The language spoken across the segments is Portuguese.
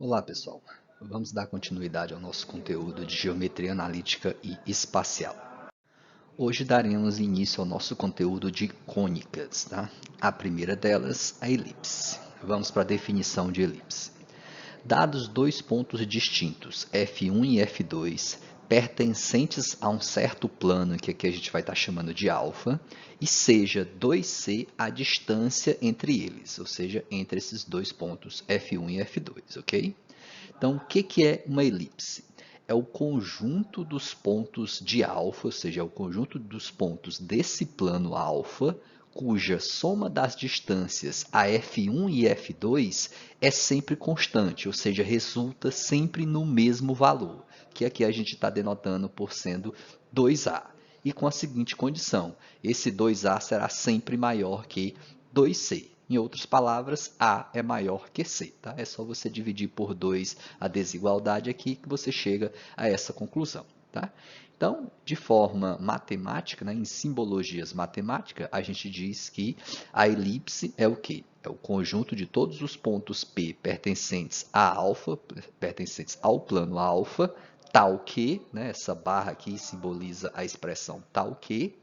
Olá, pessoal. Vamos dar continuidade ao nosso conteúdo de geometria analítica e espacial. Hoje daremos início ao nosso conteúdo de cônicas, tá? A primeira delas, a elipse. Vamos para a definição de elipse. Dados dois pontos distintos, F1 e F2, pertencentes a um certo plano, que aqui a gente vai estar chamando de alfa, e seja 2c a distância entre eles, ou seja, entre esses dois pontos F1 e F2, ok? Então, o que é uma elipse? É o conjunto dos pontos de alfa, ou seja, é o conjunto dos pontos desse plano alfa, cuja soma das distâncias a F1 e F2 é sempre constante, ou seja, resulta sempre no mesmo valor, que aqui a gente está denotando por sendo 2A. E com a seguinte condição, esse 2A será sempre maior que 2C. Em outras palavras, A é maior que C. Tá? É só você dividir por 2 a desigualdade aqui que você chega a essa conclusão. Tá? Então, de forma matemática, né, em simbologias matemáticas, a gente diz que a elipse é o quê? É o conjunto de todos os pontos P pertencentes a alfa, pertencentes ao plano alfa, tal que, né, essa barra aqui simboliza a expressão tal que,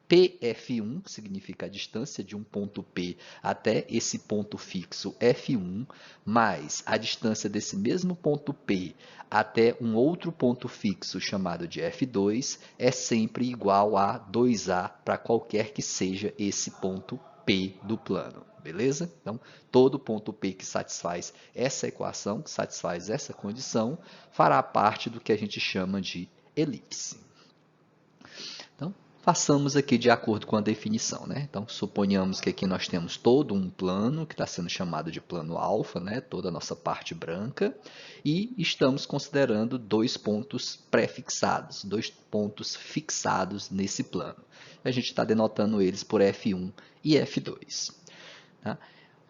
PF1, que significa a distância de um ponto P até esse ponto fixo F1, mais a distância desse mesmo ponto P até um outro ponto fixo chamado de F2, é sempre igual a 2A para qualquer que seja esse ponto P do plano. Beleza? Então, todo ponto P que satisfaz essa equação, que satisfaz essa condição, fará parte do que a gente chama de elipse. Então, façamos aqui de acordo com a definição, né? Então, suponhamos que aqui nós temos todo um plano, que está sendo chamado de plano alfa, né? Toda a nossa parte branca, e estamos considerando dois pontos prefixados, dois pontos fixados nesse plano. A gente está denotando eles por F1 e F2, tá?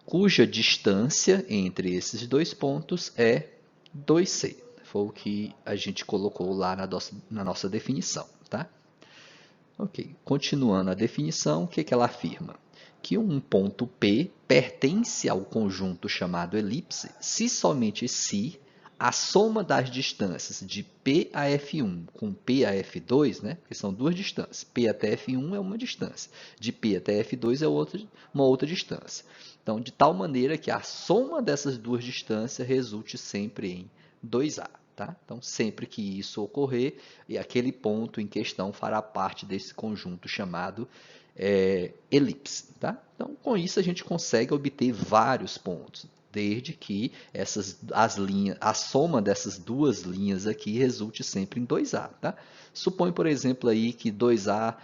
Cuja distância entre esses dois pontos é 2C. Foi o que a gente colocou lá na nossa definição, tá? Ok, continuando a definição, o que ela afirma? Que um ponto P pertence ao conjunto chamado elipse se somente se a soma das distâncias de P a F1 com P a F2, né, que são duas distâncias, P até F1 é uma distância, de P até F2 é uma outra distância. Então, de tal maneira que a soma dessas duas distâncias resulte sempre em 2A. Tá? Então, sempre que isso ocorrer, aquele ponto em questão fará parte desse conjunto chamado elipse. Tá? Então, com isso, a gente consegue obter vários pontos, desde que a soma dessas duas linhas aqui resulte sempre em 2A. Tá? Supõe, por exemplo, aí que 2A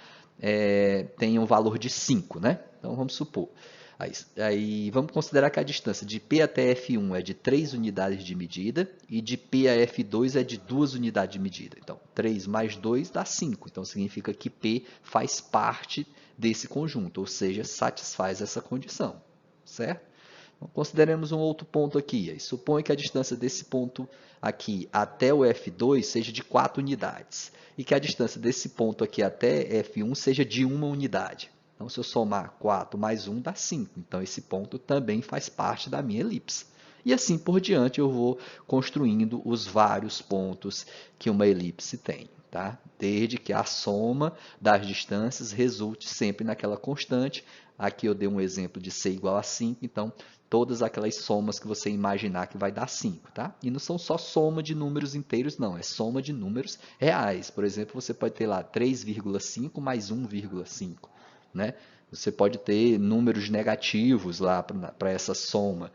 tenha um valor de 5. Né? Então, vamos supor. Aí vamos considerar que a distância de P até F1 é de 3 unidades de medida e de P a F2 é de 2 unidades de medida. Então, 3 mais 2 dá 5. Então, significa que P faz parte desse conjunto, ou seja, satisfaz essa condição, certo? Então, consideremos um outro ponto aqui. Suponha que a distância desse ponto aqui até o F2 seja de 4 unidades e que a distância desse ponto aqui até F1 seja de 1 unidade. Então, se eu somar 4 mais 1, dá 5. Então, esse ponto também faz parte da minha elipse. E assim por diante, eu vou construindo os vários pontos que uma elipse tem. Tá? Desde que a soma das distâncias resulte sempre naquela constante. Aqui eu dei um exemplo de C igual a 5, então todas aquelas somas que você imaginar que vai dar 5. Tá? E não são só soma de números inteiros, não, é soma de números reais. Por exemplo, você pode ter lá 3,5 mais 1,5. Né? Você pode ter números negativos lá para essa soma.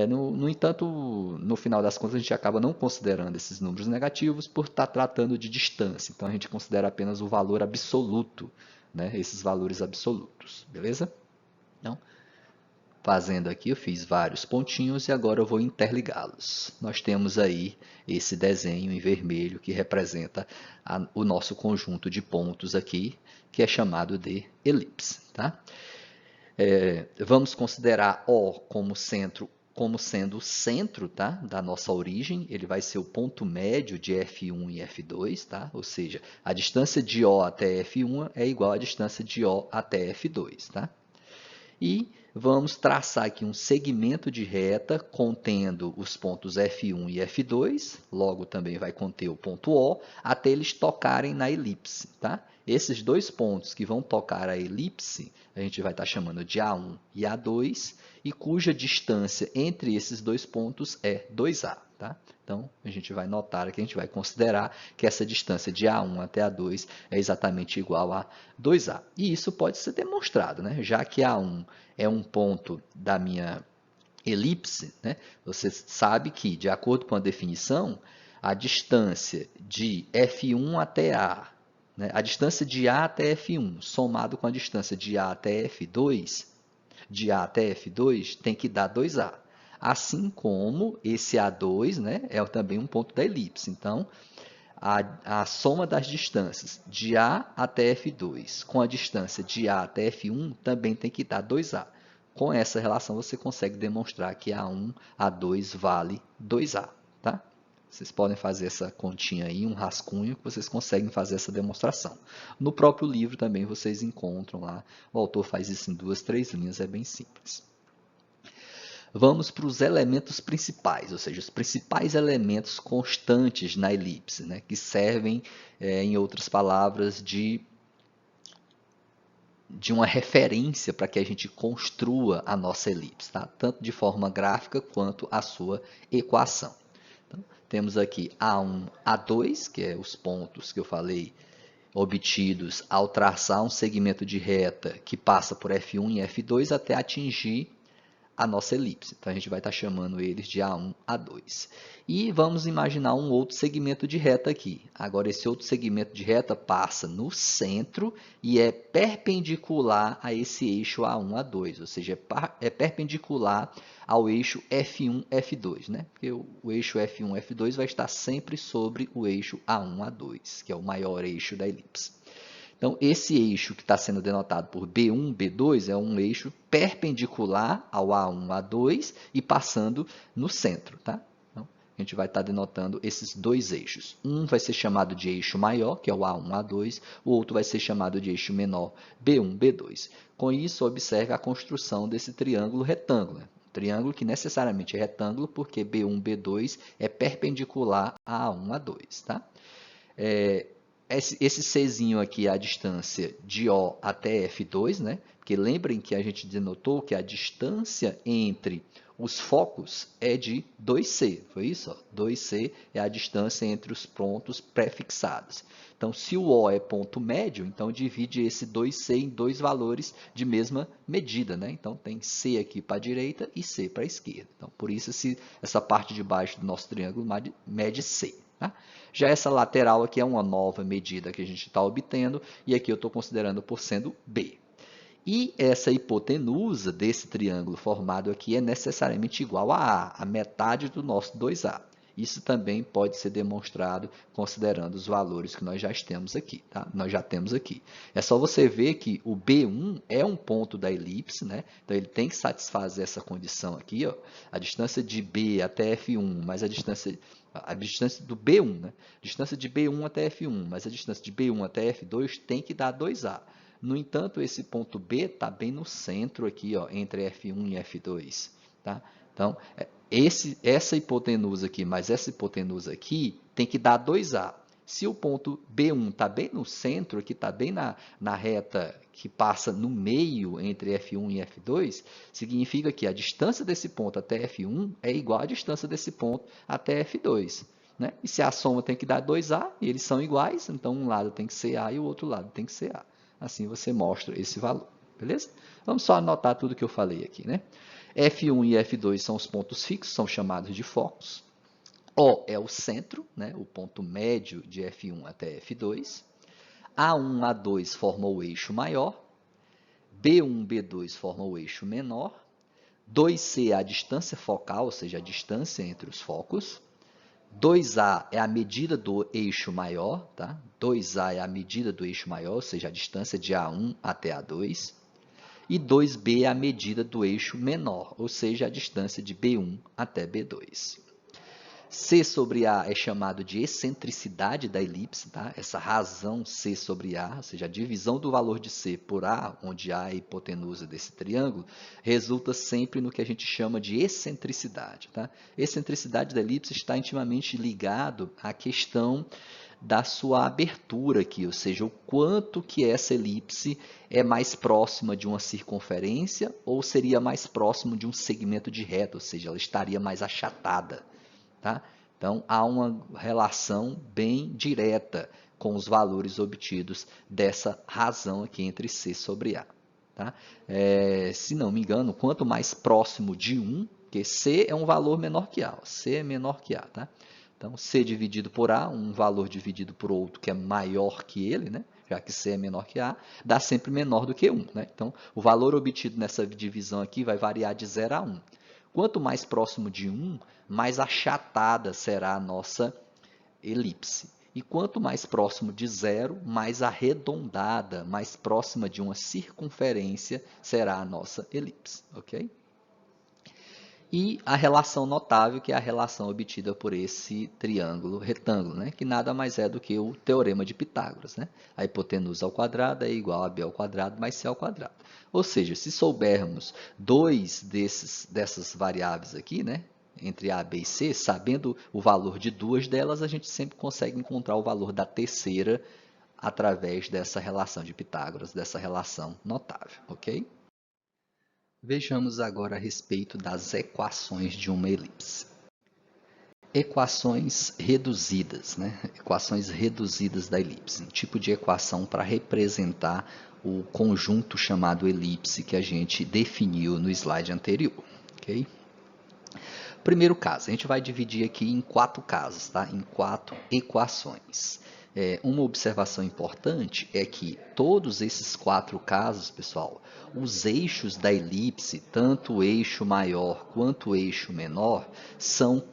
No entanto, no final das contas, a gente acaba não considerando esses números negativos por estar tratando de distância. Então, a gente considera apenas o valor absoluto, né? Esses valores absolutos. Beleza? Então, fazendo aqui, eu fiz vários pontinhos e agora eu vou interligá-los. Nós temos aí esse desenho em vermelho que representa o nosso conjunto de pontos aqui, que é chamado de elipse. Tá? Vamos considerar O como centro, como sendo o centro, tá, da nossa origem. Ele vai ser o ponto médio de F1 e F2, tá? Ou seja, a distância de O até F1 é igual à distância de O até F2. Tá? E Vamos traçar aqui um segmento de reta contendo os pontos F1 e F2, logo também vai conter o ponto O, até eles tocarem na elipse, tá? Esses dois pontos que vão tocar a elipse, a gente vai estar chamando de A1 e A2, e cuja distância entre esses dois pontos é 2A, tá? Então, a gente vai notar aqui, a gente vai considerar que essa distância de A1 até A2 é exatamente igual a 2A. E isso pode ser demonstrado, né? Já que A1 é um ponto da minha elipse, né? Você sabe que, de acordo com a definição, a distância de F1 até A, né? A distância de A até F1, somado com a distância de A até F2, de A até F2, tem que dar 2A. Assim como esse A2, né, é também um ponto da elipse. Então, a soma das distâncias de A até F2 com a distância de A até F1 também tem que dar 2A. Com essa relação, você consegue demonstrar que A1, A2 vale 2A. Tá? Vocês podem fazer essa continha aí, um rascunho, que vocês conseguem fazer essa demonstração. No próprio livro também vocês encontram lá. O autor faz isso em 2, 3 linhas, é bem simples. Vamos para os elementos principais, ou seja, os principais elementos constantes na elipse, né, que servem, em outras palavras, de uma referência para que a gente construa a nossa elipse, tá? Tanto de forma gráfica quanto a sua equação. Então, temos aqui A1, A2, que é os pontos que eu falei, obtidos ao traçar um segmento de reta que passa por F1 e F2 até atingir a nossa elipse. Então, a gente vai estar chamando eles de A1, A2. E vamos imaginar um outro segmento de reta aqui. Agora, esse outro segmento de reta passa no centro e é perpendicular a esse eixo A1, A2, ou seja, é perpendicular ao eixo F1, F2, né? Porque o eixo F1, F2 vai estar sempre sobre o eixo A1, A2, que é o maior eixo da elipse. Então, esse eixo que está sendo denotado por B1, B2 é um eixo perpendicular ao A1, A2 e passando no centro. Tá? Então, a gente vai estar denotando esses dois eixos. Um vai ser chamado de eixo maior, que é o A1, A2, o outro vai ser chamado de eixo menor, B1, B2. Com isso, observe a construção desse triângulo retângulo. Triângulo que necessariamente é retângulo, porque B1, B2 é perpendicular a A1, A2. Tá? Esse Czinho aqui é a distância de O até F2, né? Porque lembrem que a gente denotou que a distância entre os focos é de 2C, foi isso? Ó. 2C é a distância entre os pontos prefixados. Então, se o O é ponto médio, então divide esse 2C em dois valores de mesma medida, né? Então, tem C aqui para a direita e C para a esquerda. Então, por isso, essa parte de baixo do nosso triângulo mede C. Tá? Já essa lateral aqui é uma nova medida que a gente está obtendo, e aqui eu estou considerando por sendo B. E essa hipotenusa desse triângulo formado aqui é necessariamente igual a metade do nosso 2A. Isso também pode ser demonstrado considerando os valores que nós já temos aqui. Tá? Nós já temos aqui. É só você ver que o B1 é um ponto da elipse, né? Então ele tem que satisfazer essa condição aqui. Ó. A distância de B até F1, mais a distância do B1, né? Distância de B1 até F1, mas a distância de B1 até F2 tem que dar 2A. No entanto, esse ponto B está bem no centro aqui, ó, entre F1 e F2. Tá? Então, essa hipotenusa aqui mais essa hipotenusa aqui tem que dar 2A. Se o ponto B1 está bem no centro, aqui está bem na reta que passa no meio entre F1 e F2, significa que a distância desse ponto até F1 é igual à distância desse ponto até F2. Né? E se a soma tem que dar 2A, e eles são iguais, então um lado tem que ser A e o outro lado tem que ser A. Assim você mostra esse valor. Beleza? Vamos só anotar tudo que eu falei aqui. Né? F1 e F2 são os pontos fixos, são chamados de focos. O é o centro, né? O ponto médio de F1 até F2. A1, A2 forma o eixo maior. B1, B2 forma o eixo menor. 2C é a distância focal, ou seja, a distância entre os focos. 2A é a medida do eixo maior, tá? 2A é a medida do eixo maior, ou seja, a distância de A1 até A2. E 2B é a medida do eixo menor, ou seja, a distância de B1 até B2. C sobre A é chamado de excentricidade da elipse, tá? Essa razão C sobre A, ou seja, a divisão do valor de C por A, onde A é a hipotenusa desse triângulo, resulta sempre no que a gente chama de excentricidade, tá? Excentricidade da elipse está intimamente ligado à questão da sua abertura aqui, ou seja, o quanto que essa elipse é mais próxima de uma circunferência ou seria mais próximo de um segmento de reta, ou seja, ela estaria mais achatada. Tá? Então, há uma relação bem direta com os valores obtidos dessa razão aqui entre C sobre A. Tá? Se não me engano, quanto mais próximo de 1, porque C é um valor menor que A, C é menor que A. Tá? Então, C dividido por A, um valor dividido por outro que é maior que ele, né? Já que C é menor que A, dá sempre menor do que 1. Né? Então, o valor obtido nessa divisão aqui vai variar de 0 a 1. Quanto mais próximo de 1, mais achatada será a nossa elipse. E quanto mais próximo de 0, mais arredondada, mais próxima de uma circunferência será a nossa elipse. Ok? E a relação notável, que é a relação obtida por esse triângulo retângulo, né? Que nada mais é do que o teorema de Pitágoras. Né? A hipotenusa ao quadrado é igual a b ao quadrado mais c ao quadrado. Ou seja, se soubermos dessas variáveis aqui, né? Entre A, B e C, sabendo o valor de duas delas, a gente sempre consegue encontrar o valor da terceira através dessa relação de Pitágoras, dessa relação notável. Ok? Vejamos agora a respeito das equações de uma elipse. Equações reduzidas, né? Equações reduzidas da elipse, um tipo de equação para representar o conjunto chamado elipse que a gente definiu no slide anterior. Okay? Primeiro caso, a gente vai dividir aqui em 4 casos, tá? Em 4 equações. Uma observação importante é que todos esses 4 casos, pessoal, os eixos da elipse, tanto o eixo maior quanto o eixo menor, são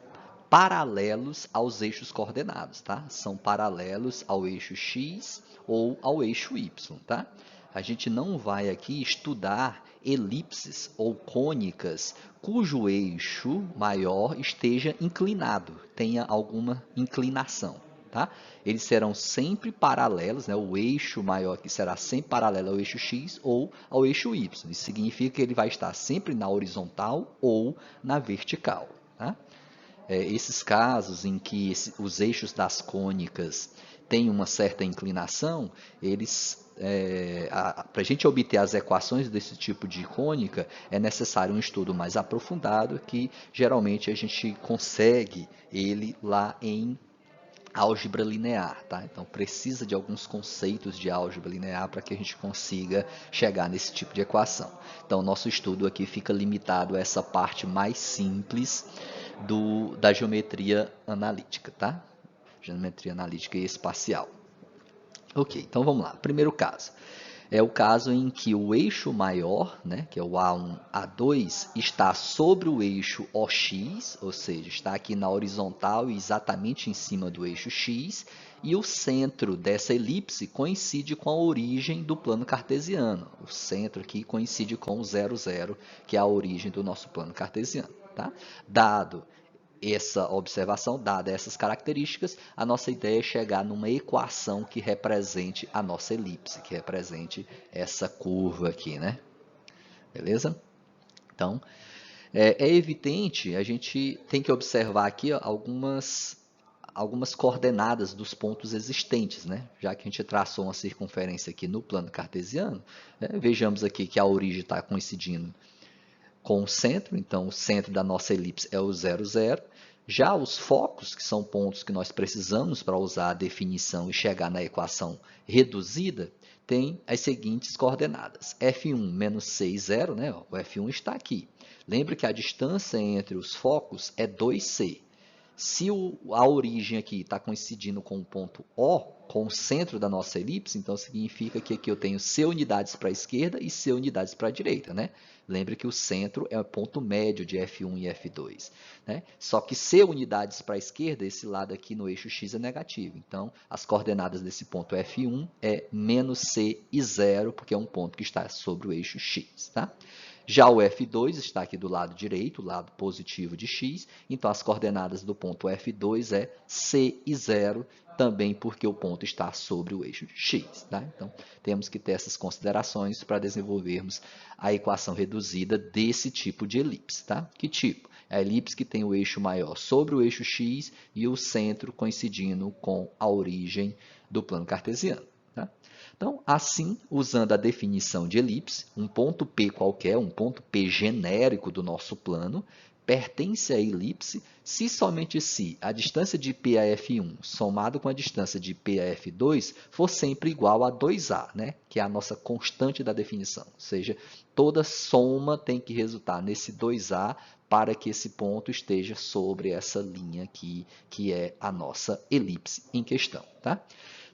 paralelos aos eixos coordenados, tá? São paralelos ao eixo x ou ao eixo y, tá? A gente não vai aqui estudar elipses ou cônicas cujo eixo maior esteja inclinado, tenha alguma inclinação. Tá? Eles serão sempre paralelos, né? O eixo maior aqui será sempre paralelo ao eixo x ou ao eixo y. Isso significa que ele vai estar sempre na horizontal ou na vertical. Tá? Esses casos em que os eixos das cônicas têm uma certa inclinação, para a gente obter as equações desse tipo de cônica, é necessário um estudo mais aprofundado, que geralmente a gente consegue ele lá em álgebra linear, tá? Então precisa de alguns conceitos de álgebra linear para que a gente consiga chegar nesse tipo de equação. Então nosso estudo aqui fica limitado a essa parte mais simples da geometria analítica, tá? Geometria analítica e espacial. Ok, então vamos lá. Primeiro caso. É o caso em que o eixo maior, né, que é o A1, A2, está sobre o eixo OX, ou seja, está aqui na horizontal e exatamente em cima do eixo X, e o centro dessa elipse coincide com a origem do plano cartesiano. O centro aqui coincide com o 0, 0, que é a origem do nosso plano cartesiano. Tá? Dado essa observação, dada essas características, a nossa ideia é chegar numa equação que represente a nossa elipse, que represente essa curva aqui, né? Beleza? Então, é evidente, a gente tem que observar aqui algumas coordenadas dos pontos existentes, né? Já que a gente traçou uma circunferência aqui no plano cartesiano, vejamos aqui que a origem está coincidindo com o centro, então o centro da nossa elipse é o 0, 0. Já os focos, que são pontos que nós precisamos para usar a definição e chegar na equação reduzida, tem as seguintes coordenadas. F1 menos 6, 0, né? O F1 está aqui. Lembre que a distância entre os focos é 2C. Se a origem aqui está coincidindo com o ponto O, com o centro da nossa elipse, então significa que aqui eu tenho C unidades para a esquerda e C unidades para a direita, né? Lembre que o centro é o ponto médio de F1 e F2. Né? Só que C unidades para a esquerda, esse lado aqui no eixo X é negativo. Então, as coordenadas desse ponto F1 é menos C e 0, porque é um ponto que está sobre o eixo X. Tá? Já o F2 está aqui do lado direito, o lado positivo de x, então as coordenadas do ponto F2 é C e 0, também porque o ponto está sobre o eixo x. Tá? Então, temos que ter essas considerações para desenvolvermos a equação reduzida desse tipo de elipse. Tá? Que tipo? É a elipse que tem o eixo maior sobre o eixo x e o centro coincidindo com a origem do plano cartesiano. Tá? Então, assim, usando a definição de elipse, um ponto P qualquer, um ponto P genérico do nosso plano, pertence à elipse se somente se a distância de P a F1 somado com a distância de P a F2 for sempre igual a 2A, né? Que é a nossa constante da definição. Ou seja, toda soma tem que resultar nesse 2A para que esse ponto esteja sobre essa linha aqui, que é a nossa elipse em questão. Tá?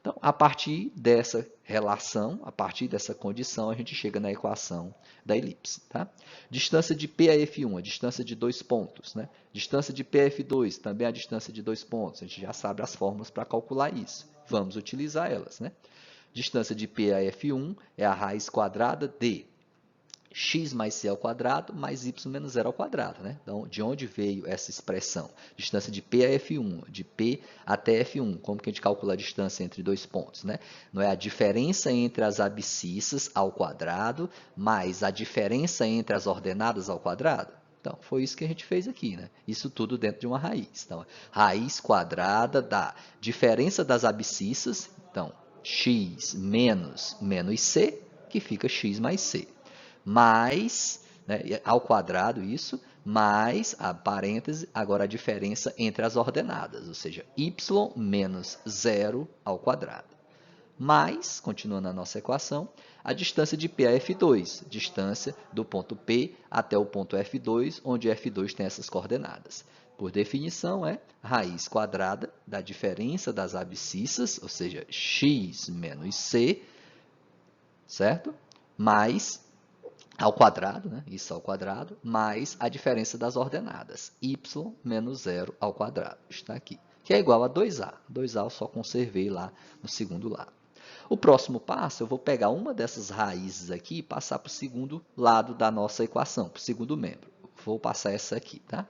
Então, a partir dessa relação, a partir dessa condição, a gente chega na equação da elipse. Tá? Distância de P a F1, a distância de 2 pontos. Né? Distância de P a F2, também a distância de 2 pontos. A gente já sabe as fórmulas para calcular isso. Vamos utilizar elas. Né? Distância de P a F1 é a raiz quadrada de x mais c ao quadrado mais y menos zero ao quadrado. Né? Então, de onde veio essa expressão? Distância de P a F1, de P até F1. Como que a gente calcula a distância entre dois pontos? Né? Não é a diferença entre as abscissas ao quadrado mais a diferença entre as ordenadas ao quadrado? Então, foi isso que a gente fez aqui. Né? Isso tudo dentro de uma raiz. Então, raiz quadrada da diferença das abscissas, então, x menos c, que fica x mais c. Mais, né, ao quadrado isso, mais a parêntese, agora a diferença entre as ordenadas, ou seja, y menos 0 ao quadrado. Mais, continuando a nossa equação, a distância de P a F2, distância do ponto P até o ponto F2, onde F2 tem essas coordenadas. Por definição, é raiz quadrada da diferença das abscissas, ou seja, x menos c, certo? Mais ao quadrado, né? Isso ao quadrado, mais a diferença das ordenadas, y menos 0 ao quadrado, está aqui, que é igual a 2A. 2A eu só conservei lá no segundo lado. O próximo passo, eu vou pegar uma dessas raízes aqui e passar para o segundo lado da nossa equação, para o segundo membro. Vou passar essa aqui, tá?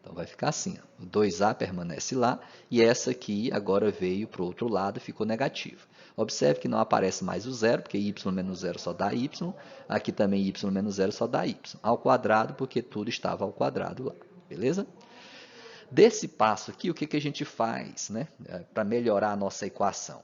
Então, vai ficar assim, ó. O 2A permanece lá, e essa aqui agora veio para o outro lado e ficou negativa. Observe que não aparece mais o zero, porque y menos 0 só dá y. Aqui também y menos 0 só dá y. Ao quadrado, porque tudo estava ao quadrado lá. Beleza? Desse passo aqui, o que a gente faz, né, para melhorar a nossa equação?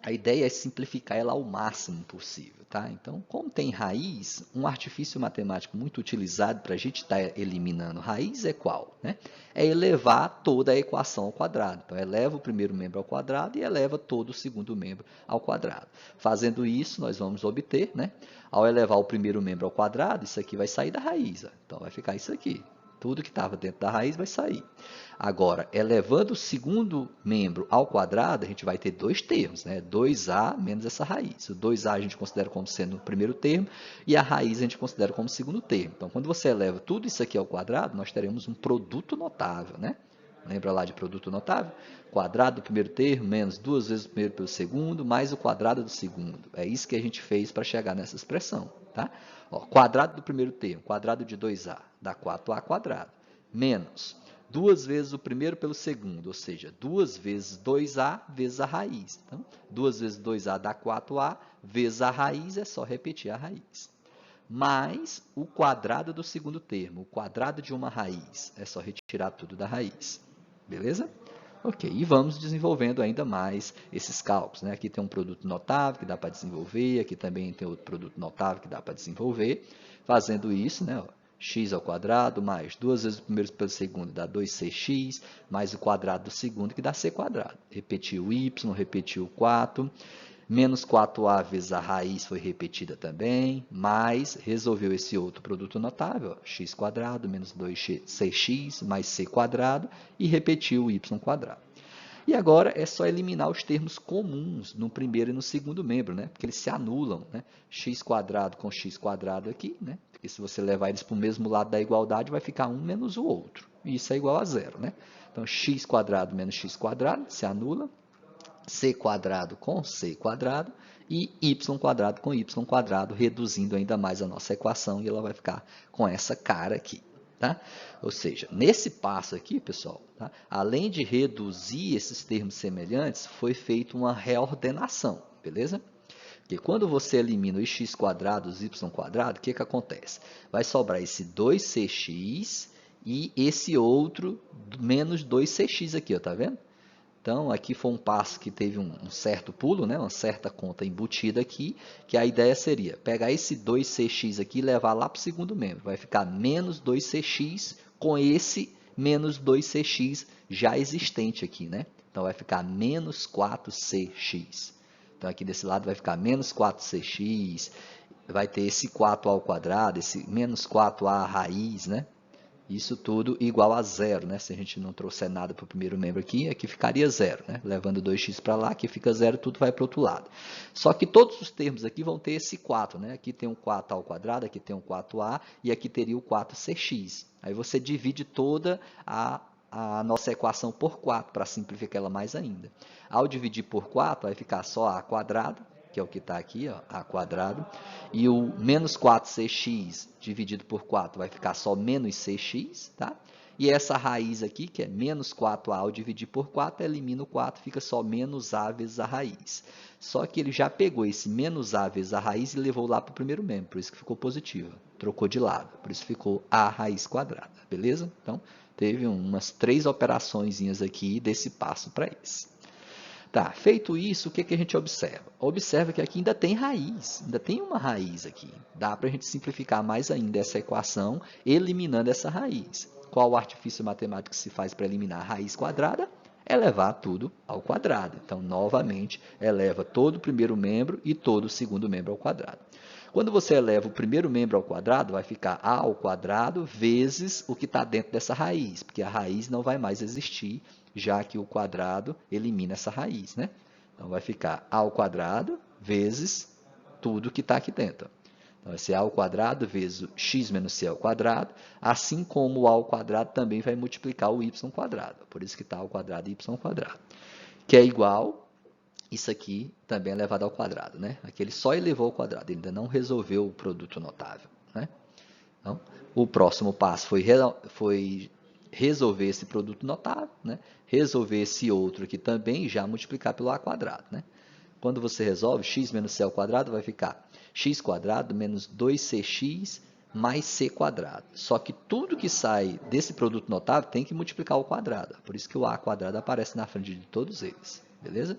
A ideia é simplificar ela ao máximo possível. Tá? Então, como tem raiz, um artifício matemático muito utilizado para a gente estar eliminando raiz é qual? Né? É elevar toda a equação ao quadrado. Então, eleva o primeiro membro ao quadrado e eleva todo o segundo membro ao quadrado. Fazendo isso, nós vamos obter, né? Ao elevar o primeiro membro ao quadrado, isso aqui vai sair da raiz. Ó. Então, vai ficar isso aqui. Tudo que estava dentro da raiz vai sair. Agora, elevando o segundo membro ao quadrado, a gente vai ter dois termos, né? 2A menos essa raiz. O 2A a gente considera como sendo o primeiro termo e a raiz a gente considera como o segundo termo. Então, quando você eleva tudo isso aqui ao quadrado, nós teremos um produto notável, né? Lembra lá de produto notável? Quadrado do primeiro termo menos 2 vezes o primeiro pelo segundo, mais o quadrado do segundo. É isso que a gente fez para chegar nessa expressão. Tá? Ó, quadrado do primeiro termo, quadrado de 2A, dá 4A quadrado. Menos 2 vezes o primeiro pelo segundo, ou seja, 2 vezes 2A vezes a raiz. Então, 2 vezes 2A dá 4A, vezes a raiz é só repetir a raiz. Mais o quadrado do segundo termo, o quadrado de uma raiz, é só retirar tudo da raiz. Beleza? Ok, e vamos desenvolvendo ainda mais esses cálculos. Né? Aqui tem um produto notável que dá para desenvolver, aqui também tem outro produto notável que dá para desenvolver. Fazendo isso, né? X ao quadrado mais 2 vezes o primeiro pelo segundo dá 2cx, mais o quadrado do segundo que dá c quadrado. Repetiu o y, repetiu o 4, menos 4a vezes a raiz foi repetida também, mais resolveu esse outro produto notável, x quadrado menos 2cx mais c quadrado, e repetiu o y quadrado. E agora é só eliminar os termos comuns no primeiro e no segundo membro, né? Porque eles se anulam, né? X quadrado com x quadrado aqui, né? Porque se você levar eles para o mesmo lado da igualdade, vai ficar um menos o outro. E isso é igual a zero, né? Então, x quadrado menos x quadrado se anula. c quadrado com c quadrado e y quadrado com y quadrado, reduzindo ainda mais a nossa equação e ela vai ficar com essa cara aqui. Tá? Ou seja, nesse passo aqui, pessoal, tá? Além de reduzir esses termos semelhantes, foi feita uma reordenação, beleza? Porque quando você elimina o x quadrado, os y quadrado, o que acontece? Vai sobrar esse 2cx e esse outro menos 2cx aqui, ó, tá vendo? Então, aqui foi um passo que teve um certo pulo, né? Uma certa conta embutida aqui, que a ideia seria pegar esse 2cx aqui e levar lá para o segundo membro. Vai ficar menos 2cx com esse menos 2cx já existente aqui, né? Então, vai ficar menos 4cx. Então, aqui desse lado vai ficar menos 4cx, vai ter esse 4 ao quadrado, esse menos 4a raiz, né? Isso tudo igual a zero, né? Se a gente não trouxer nada para o primeiro membro aqui, aqui ficaria zero, né? Levando 2x para lá, aqui fica zero, tudo vai para o outro lado. Só que todos os termos aqui vão ter esse 4, né? Aqui tem um 4 ao quadrado, aqui tem um 4a e aqui teria o 4cx. Aí você divide toda a nossa equação por 4 para simplificar ela mais ainda. Ao dividir por 4, vai ficar só a quadrado, que é o que está aqui, ó, a quadrado, e o menos 4cx dividido por 4 vai ficar só menos cx, tá? E essa raiz aqui, que é menos 4a ao dividir por 4, elimina o 4, fica só menos a vezes a raiz. Só que ele já pegou esse menos a vezes a raiz e levou lá para o primeiro membro, por isso que ficou positiva. Trocou de lado, por isso ficou a raiz quadrada, beleza? Então, teve umas 3 operações aqui desse passo para esse. Tá, feito isso, o que a gente observa? Observa que aqui ainda tem raiz, ainda tem uma raiz aqui. Dá para a gente simplificar mais ainda essa equação, eliminando essa raiz. Qual o artifício matemático que se faz para eliminar a raiz quadrada? Elevar tudo ao quadrado. Então, novamente, eleva todo o primeiro membro e todo o segundo membro ao quadrado. Quando você eleva o primeiro membro ao quadrado, vai ficar a ao quadrado vezes o que está dentro dessa raiz, porque a raiz não vai mais existir, já que o quadrado elimina essa raiz, né? Então, vai ficar a ao quadrado vezes tudo que está aqui dentro. Então, vai ser a ao quadrado vezes o x menos c ao quadrado, assim como o a ao quadrado também vai multiplicar o y quadrado. Por isso que está a ao quadrado e y quadrado. Que é igual, isso aqui também é elevado ao quadrado, né? Aqui ele só elevou ao quadrado, ele ainda não resolveu o produto notável, né? Então, o próximo passo foi resolver esse produto notável, né? Resolver esse outro aqui também e já multiplicar pelo a quadrado, né? Quando você resolve, x menos c ao quadrado vai ficar x quadrado menos 2cx mais c quadrado. Só que tudo que sai desse produto notável tem que multiplicar ao quadrado. Por isso que o a quadrado aparece na frente de todos eles, beleza?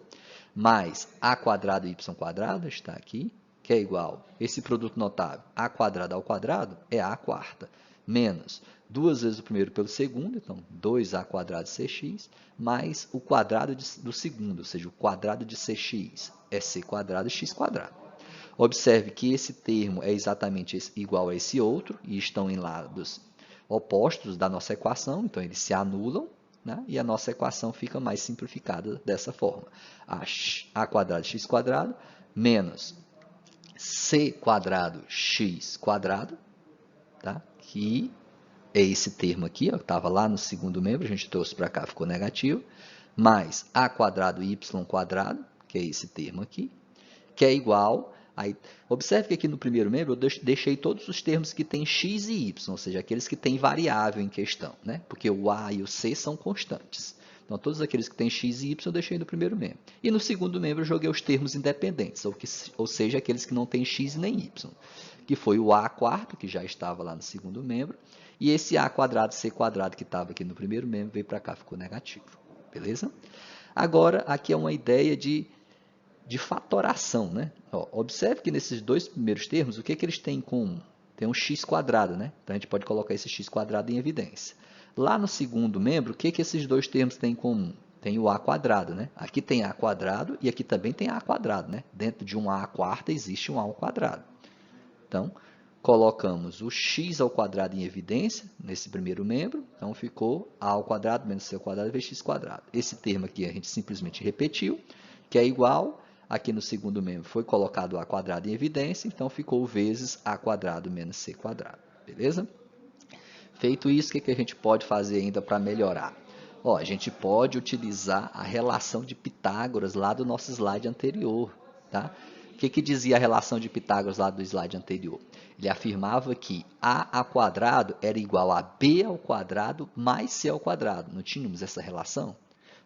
Mais a quadrado e y quadrado está aqui, que é igual, esse produto notável, a quadrado ao quadrado, é a quarta, menos 2 vezes o primeiro pelo segundo, então 2a quadrado cx, mais o quadrado do segundo, ou seja, o quadrado de cx é c quadrado x quadrado. Observe que esse termo é exatamente igual a esse outro, e estão em lados opostos da nossa equação, então eles se anulam, né? E a nossa equação fica mais simplificada dessa forma. A quadrado x quadrado menos c quadrado x quadrado, tá? Que é esse termo aqui, ó, que estava lá no segundo membro, a gente trouxe para cá, ficou negativo, mais a quadrado y quadrado, que é esse termo aqui, que é igual, aí, observe que aqui no primeiro membro eu deixei todos os termos que têm x e y, ou seja, aqueles que têm variável em questão, né? Porque o a e o c são constantes. Então, todos aqueles que têm x e y eu deixei no primeiro membro. E no segundo membro eu joguei os termos independentes, ou seja, aqueles que não têm x nem y, que foi o a quarto, que já estava lá no segundo membro, e esse a quadrado, c quadrado, que estava aqui no primeiro membro, veio para cá, ficou negativo. Beleza? Agora, aqui é uma ideia de fatoração, né? Ó, observe que nesses dois primeiros termos, o que eles têm em comum? Tem um x quadrado, né? Então, a gente pode colocar esse x quadrado em evidência. Lá no segundo membro, o que esses dois termos têm em comum? Tem o a quadrado, né? Aqui tem a quadrado e aqui também tem a quadrado, né? Dentro de um a quarta existe um a ao quadrado. Então, colocamos o x ao quadrado em evidência nesse primeiro membro. Então, ficou a ao quadrado menos c ao quadrado vezes x quadrado. Esse termo aqui a gente simplesmente repetiu, que é igual, aqui no segundo membro foi colocado a quadrado em evidência, então ficou vezes a quadrado menos c quadrado. Beleza? Feito isso, o que a gente pode fazer ainda para melhorar? Ó, a gente pode utilizar a relação de Pitágoras lá do nosso slide anterior, tá? O que dizia a relação de Pitágoras lá do slide anterior? Ele afirmava que a ao quadrado era igual a b ao quadrado mais c ao quadrado. Não tínhamos essa relação?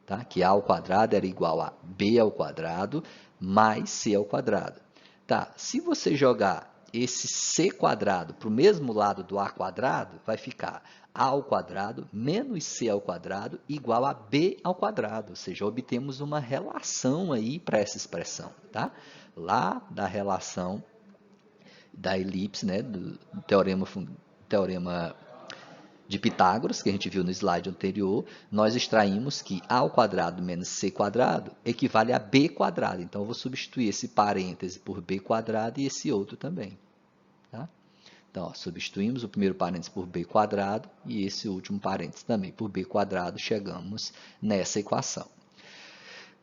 Tá? Que a ao quadrado era igual a b ao quadrado mais c ao quadrado. Tá? Se você jogar esse c quadrado para o mesmo lado do a quadrado, vai ficar a ao quadrado menos c ao quadrado igual a b ao quadrado. Ou seja, obtemos uma relação aí para essa expressão. Tá? Lá da relação da elipse, né, do teorema de Pitágoras, que a gente viu no slide anterior, nós extraímos que a ao quadrado menos c quadrado equivale a b quadrado. Então, eu vou substituir esse parêntese por b quadrado e esse outro também. Tá? Então, ó, substituímos o primeiro parêntese por b quadrado e esse último parêntese também por b quadrado, chegamos nessa equação.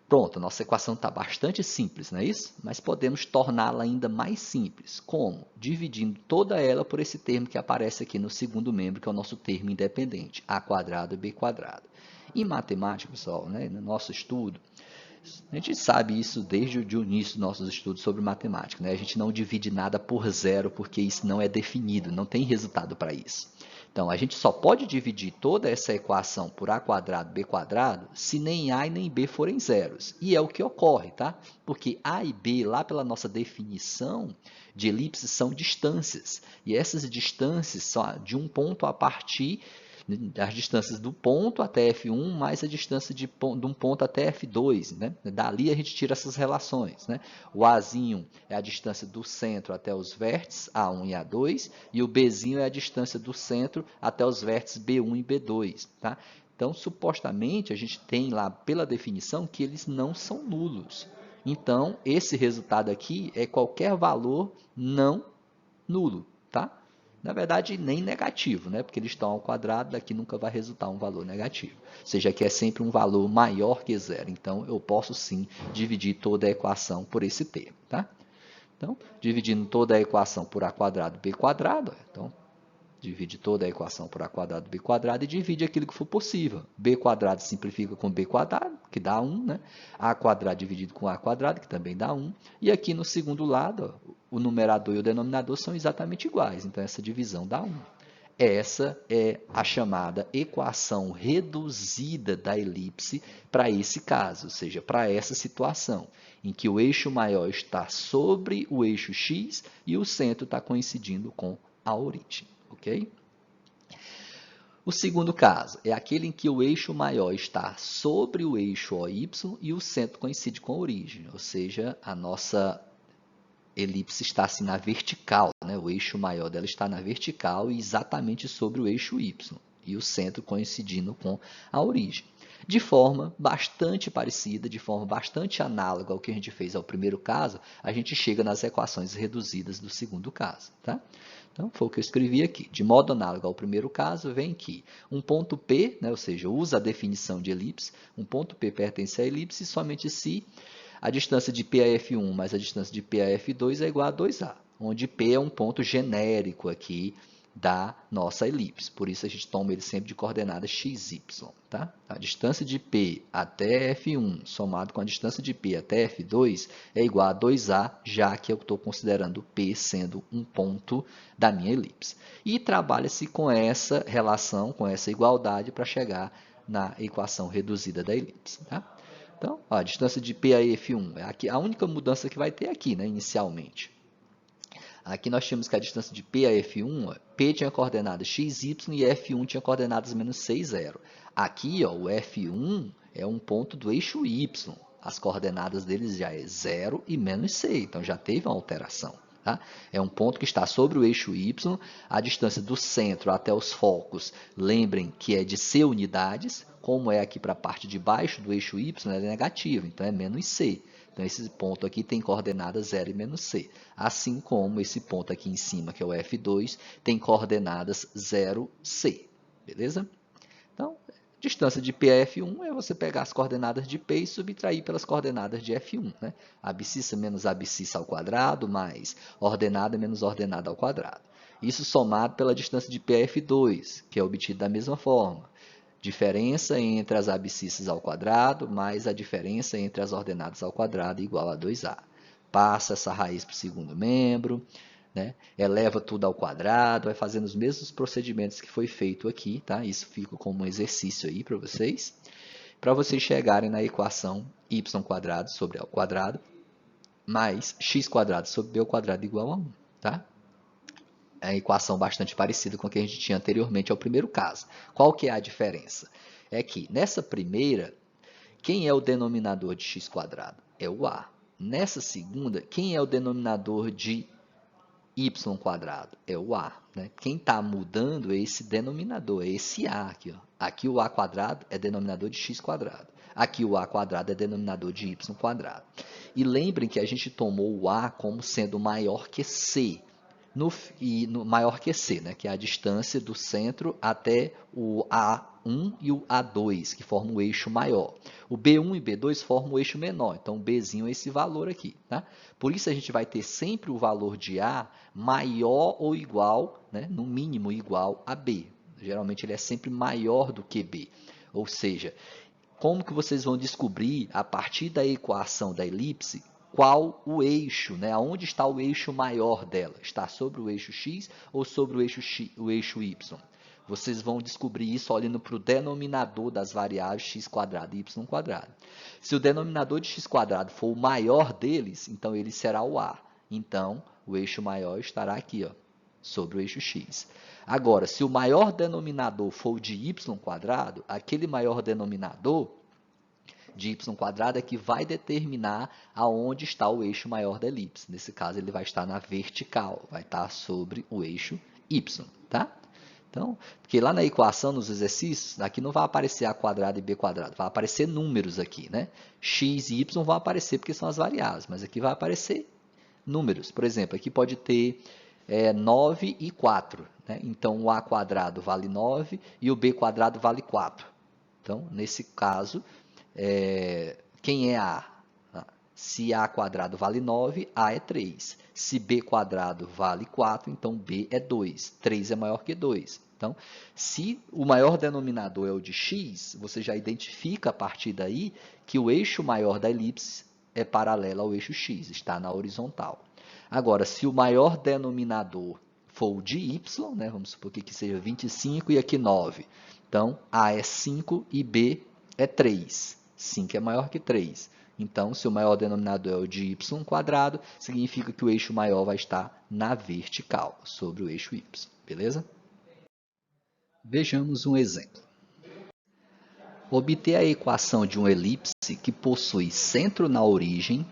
Pronto, a nossa equação está bastante simples, não é isso? Mas podemos torná-la ainda mais simples. Como? Dividindo toda ela por esse termo que aparece aqui no segundo membro, que é o nosso termo independente, a quadrado e b quadrado. Em matemática, pessoal, né, no nosso estudo, a gente sabe isso desde o início dos nossos estudos sobre matemática. Né? A gente não divide nada por zero, porque isso não é definido, não tem resultado para isso. Então, a gente só pode dividir toda essa equação por a quadrado, b quadrado, se nem a e nem b forem zeros. E é o que ocorre, tá? Porque a e b, lá pela nossa definição de elipse, são distâncias. E essas distâncias são de um ponto a partir das distâncias do ponto até F1 mais a distância de um ponto até F2. Né? Dali a gente tira essas relações. Né? O Azinho é a distância do centro até os vértices A1 e A2, e o Bzinho é a distância do centro até os vértices B1 e B2. Tá? Então, supostamente, a gente tem lá, pela definição, que eles não são nulos. Então, esse resultado aqui é qualquer valor não nulo. Tá? Na verdade, nem negativo, né? Porque eles estão ao quadrado, daqui nunca vai resultar um valor negativo. Ou seja, aqui é sempre um valor maior que zero. Então, eu posso sim dividir toda a equação por esse termo. Tá? Então, dividindo toda a equação por a quadrado, b quadrado. Então, divide toda a equação por a quadrado, b quadrado e divide aquilo que for possível. B quadrado simplifica com b quadrado, que dá 1, né? A quadrado dividido com a quadrado, que também dá 1. E aqui no segundo lado, ó, o numerador e o denominador são exatamente iguais. Então, essa divisão dá 1. Essa é a chamada equação reduzida da elipse para esse caso, ou seja, para essa situação, em que o eixo maior está sobre o eixo x e o centro está coincidindo com a origem. Okay? O segundo caso é aquele em que o eixo maior está sobre o eixo OY e o centro coincide com a origem, ou seja, a nossa elipse está assim na vertical, né? O eixo maior dela está na vertical e exatamente sobre o eixo Y, e o centro coincidindo com a origem. De forma bastante parecida, de forma bastante análoga ao que a gente fez ao primeiro caso, a gente chega nas equações reduzidas do segundo caso. Tá? Então, foi o que eu escrevi aqui. De modo análogo ao primeiro caso, vem que um ponto P, né, ou seja, usa a definição de elipse, um ponto P pertence à elipse somente se a distância de P a F1 mais a distância de P a F2 é igual a 2A, onde P é um ponto genérico aqui da nossa elipse. Por isso, a gente toma ele sempre de coordenada x, y. Tá? A distância de P até F1 somado com a distância de P até F2 é igual a 2A, já que eu estou considerando P sendo um ponto da minha elipse. E trabalha-se com essa relação, com essa igualdade, para chegar na equação reduzida da elipse. Tá? Então, ó, a distância de P a F1 é aqui, a única mudança que vai ter aqui, né, inicialmente. Aqui nós tínhamos que a distância de P a F1, ó, P tinha coordenadas x, y e F1 tinha coordenadas menos 6, 0. Aqui, ó, o F1 é um ponto do eixo y. As coordenadas deles já é 0 e menos 6, então já teve uma alteração. Tá? É um ponto que está sobre o eixo y, a distância do centro até os focos, lembrem que é de c unidades, como é aqui para a parte de baixo do eixo y, é negativo, então é menos c. Então, esse ponto aqui tem coordenadas 0 e menos c. Assim como esse ponto aqui em cima, que é o F2, tem coordenadas 0, c. Beleza? Então, distância de P a F1 é você pegar as coordenadas de P e subtrair pelas coordenadas de F1. Né? Abscissa menos abscissa ao quadrado, mais ordenada menos ordenada ao quadrado. Isso somado pela distância de P a F2, que é obtida da mesma forma. Diferença entre as abscissas ao quadrado mais a diferença entre as ordenadas ao quadrado igual a 2a. Passa essa raiz para o segundo membro, né? Eleva tudo ao quadrado, vai fazendo os mesmos procedimentos que foi feito aqui, tá? Isso fica como um exercício aí para vocês chegarem na equação y² sobre a ao quadrado mais x² sobre b ao quadrado igual a 1, tá? É uma equação bastante parecida com a que a gente tinha anteriormente ao primeiro caso. Qual que é a diferença? É que nessa primeira, quem é o denominador de x²? É o a. Nessa segunda, quem é o denominador de y²? É o a. Né? Quem está mudando é esse denominador, é esse a aqui. Ó. Aqui o a² é denominador de x². Aqui o a² é denominador de y². E lembrem que a gente tomou o a como sendo maior que c. Maior que C, né, que é a distância do centro até o A1 e o A2, que formam o eixo maior. O B1 e B2 formam o eixo menor, então o Bzinho é esse valor aqui. Tá? Por isso a gente vai ter sempre o valor de A maior ou igual, né, no mínimo igual a B. Geralmente ele é sempre maior do que B. Ou seja, como que vocês vão descobrir, a partir da equação da elipse, qual o eixo, né? Onde está o eixo maior dela? Está sobre o eixo x ou sobre o eixo y? Vocês vão descobrir isso olhando para o denominador das variáveis x² e y². Se o denominador de x² for o maior deles, então ele será o a. Então, o eixo maior estará aqui, ó, sobre o eixo x. Agora, se o maior denominador for o de y², aquele maior denominador de y² é que vai determinar aonde está o eixo maior da elipse. Nesse caso, ele vai estar na vertical, vai estar sobre o eixo y, tá? Então, porque lá na equação, nos exercícios, aqui não vai aparecer a² e b², vai aparecer números aqui, né? X e y vão aparecer porque são as variáveis, mas aqui vai aparecer números. Por exemplo, aqui pode ter 9 e 4, né? Então, o a² vale 9 e o b² vale 4. Então, nesse caso, quem é A? Se A² vale 9, A é 3. Se B² vale 4, então B é 2. 3 é maior que 2. Então, se o maior denominador é o de x, você já identifica a partir daí que o eixo maior da elipse é paralelo ao eixo x, está na horizontal. Agora, se o maior denominador for o de y, né, vamos supor que aqui seja 25 e aqui 9. Então, A é 5 e B é 3. 5 é maior que 3. Então, se o maior denominador é o de y², significa que o eixo maior vai estar na vertical, sobre o eixo y. Beleza? Vejamos um exemplo. Obter a equação de uma elipse que possui centro na origem,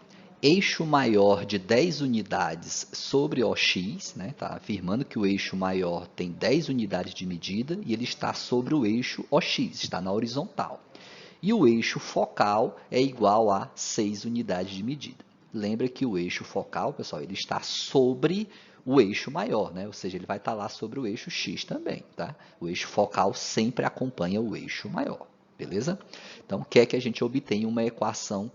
eixo maior de 10 unidades sobre OX, né? Tá afirmando que o eixo maior tem 10 unidades de medida e ele está sobre o eixo OX, está na horizontal. E o eixo focal é igual a 6 unidades de medida. Lembra que o eixo focal, pessoal, ele está sobre o eixo maior, né? Ou seja, ele vai estar lá sobre o eixo x também, tá? O eixo focal sempre acompanha o eixo maior, beleza? Então, quer que a gente obtenha uma equação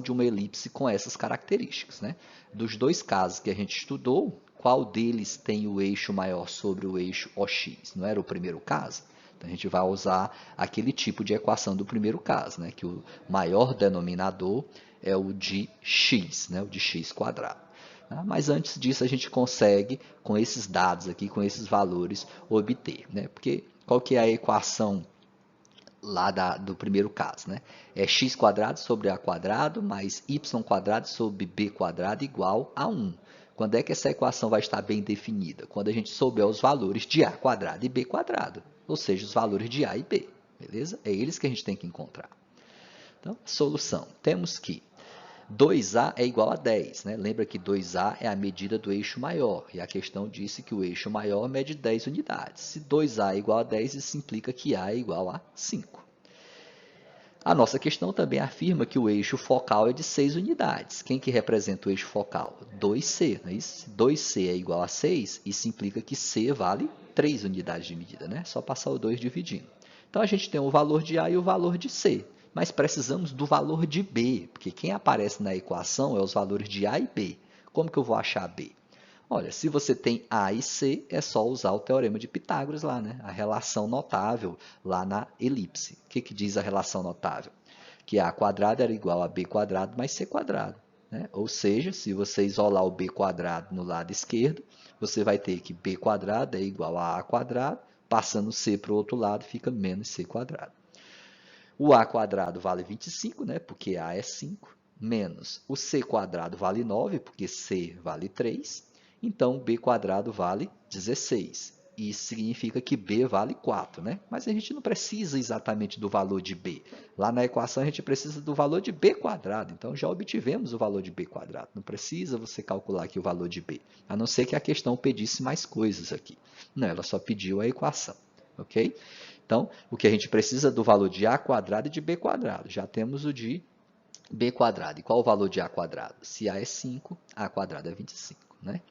de uma elipse com essas características, né? Dos dois casos que a gente estudou, qual deles tem o eixo maior sobre o eixo OX? Não era o primeiro caso? Então, a gente vai usar aquele tipo de equação do primeiro caso, né? Que o maior denominador é o de x, né? O de x². Mas antes disso, a gente consegue, com esses dados aqui, com esses valores, obter, né? Porque qual que é a equação lá do primeiro caso, né? É x² sobre a² mais y² sobre b² igual a 1. Quando é que essa equação vai estar bem definida? Quando a gente souber os valores de a² e b², ou seja, os valores de a e b, beleza? É eles que a gente tem que encontrar. Então, solução. Temos que 2a é igual a 10, né? Lembra que 2a é a medida do eixo maior, e a questão disse que o eixo maior mede 10 unidades. Se 2a é igual a 10, isso implica que a é igual a 5. A nossa questão também afirma que o eixo focal é de 6 unidades. Quem que representa o eixo focal? 2c, não é isso? Se 2c é igual a 6, isso implica que c vale 3 unidades de medida, né? Só passar o 2 dividindo. Então, a gente tem o valor de a e o valor de c. Mas precisamos do valor de b, porque quem aparece na equação é os valores de a e b. Como que eu vou achar b? Olha, se você tem A e C, é só usar o teorema de Pitágoras lá, né? A relação notável lá na elipse. O que diz a relação notável? Que A quadrado era igual a B quadrado mais C quadrado. Né? Ou seja, se você isolar o B quadrado no lado esquerdo, você vai ter que B quadrado é igual a quadrado, passando C para o outro lado, fica menos C quadrado. O A quadrado vale 25, né? Porque A é 5, menos o C quadrado vale 9, porque C vale 3. Então, B quadrado vale 16. Isso significa que B vale 4, né? Mas a gente não precisa exatamente do valor de B. Lá na equação a gente precisa do valor de B quadrado. Então, já obtivemos o valor de B quadrado. Não precisa você calcular aqui o valor de B. A não ser que a questão pedisse mais coisas aqui. Não, ela só pediu a equação. Ok? Então, o que a gente precisa do valor de A quadrado e de B quadrado. Já temos o de B quadrado. E qual o valor de A quadrado? Se A é 5, A quadrado é 25, né?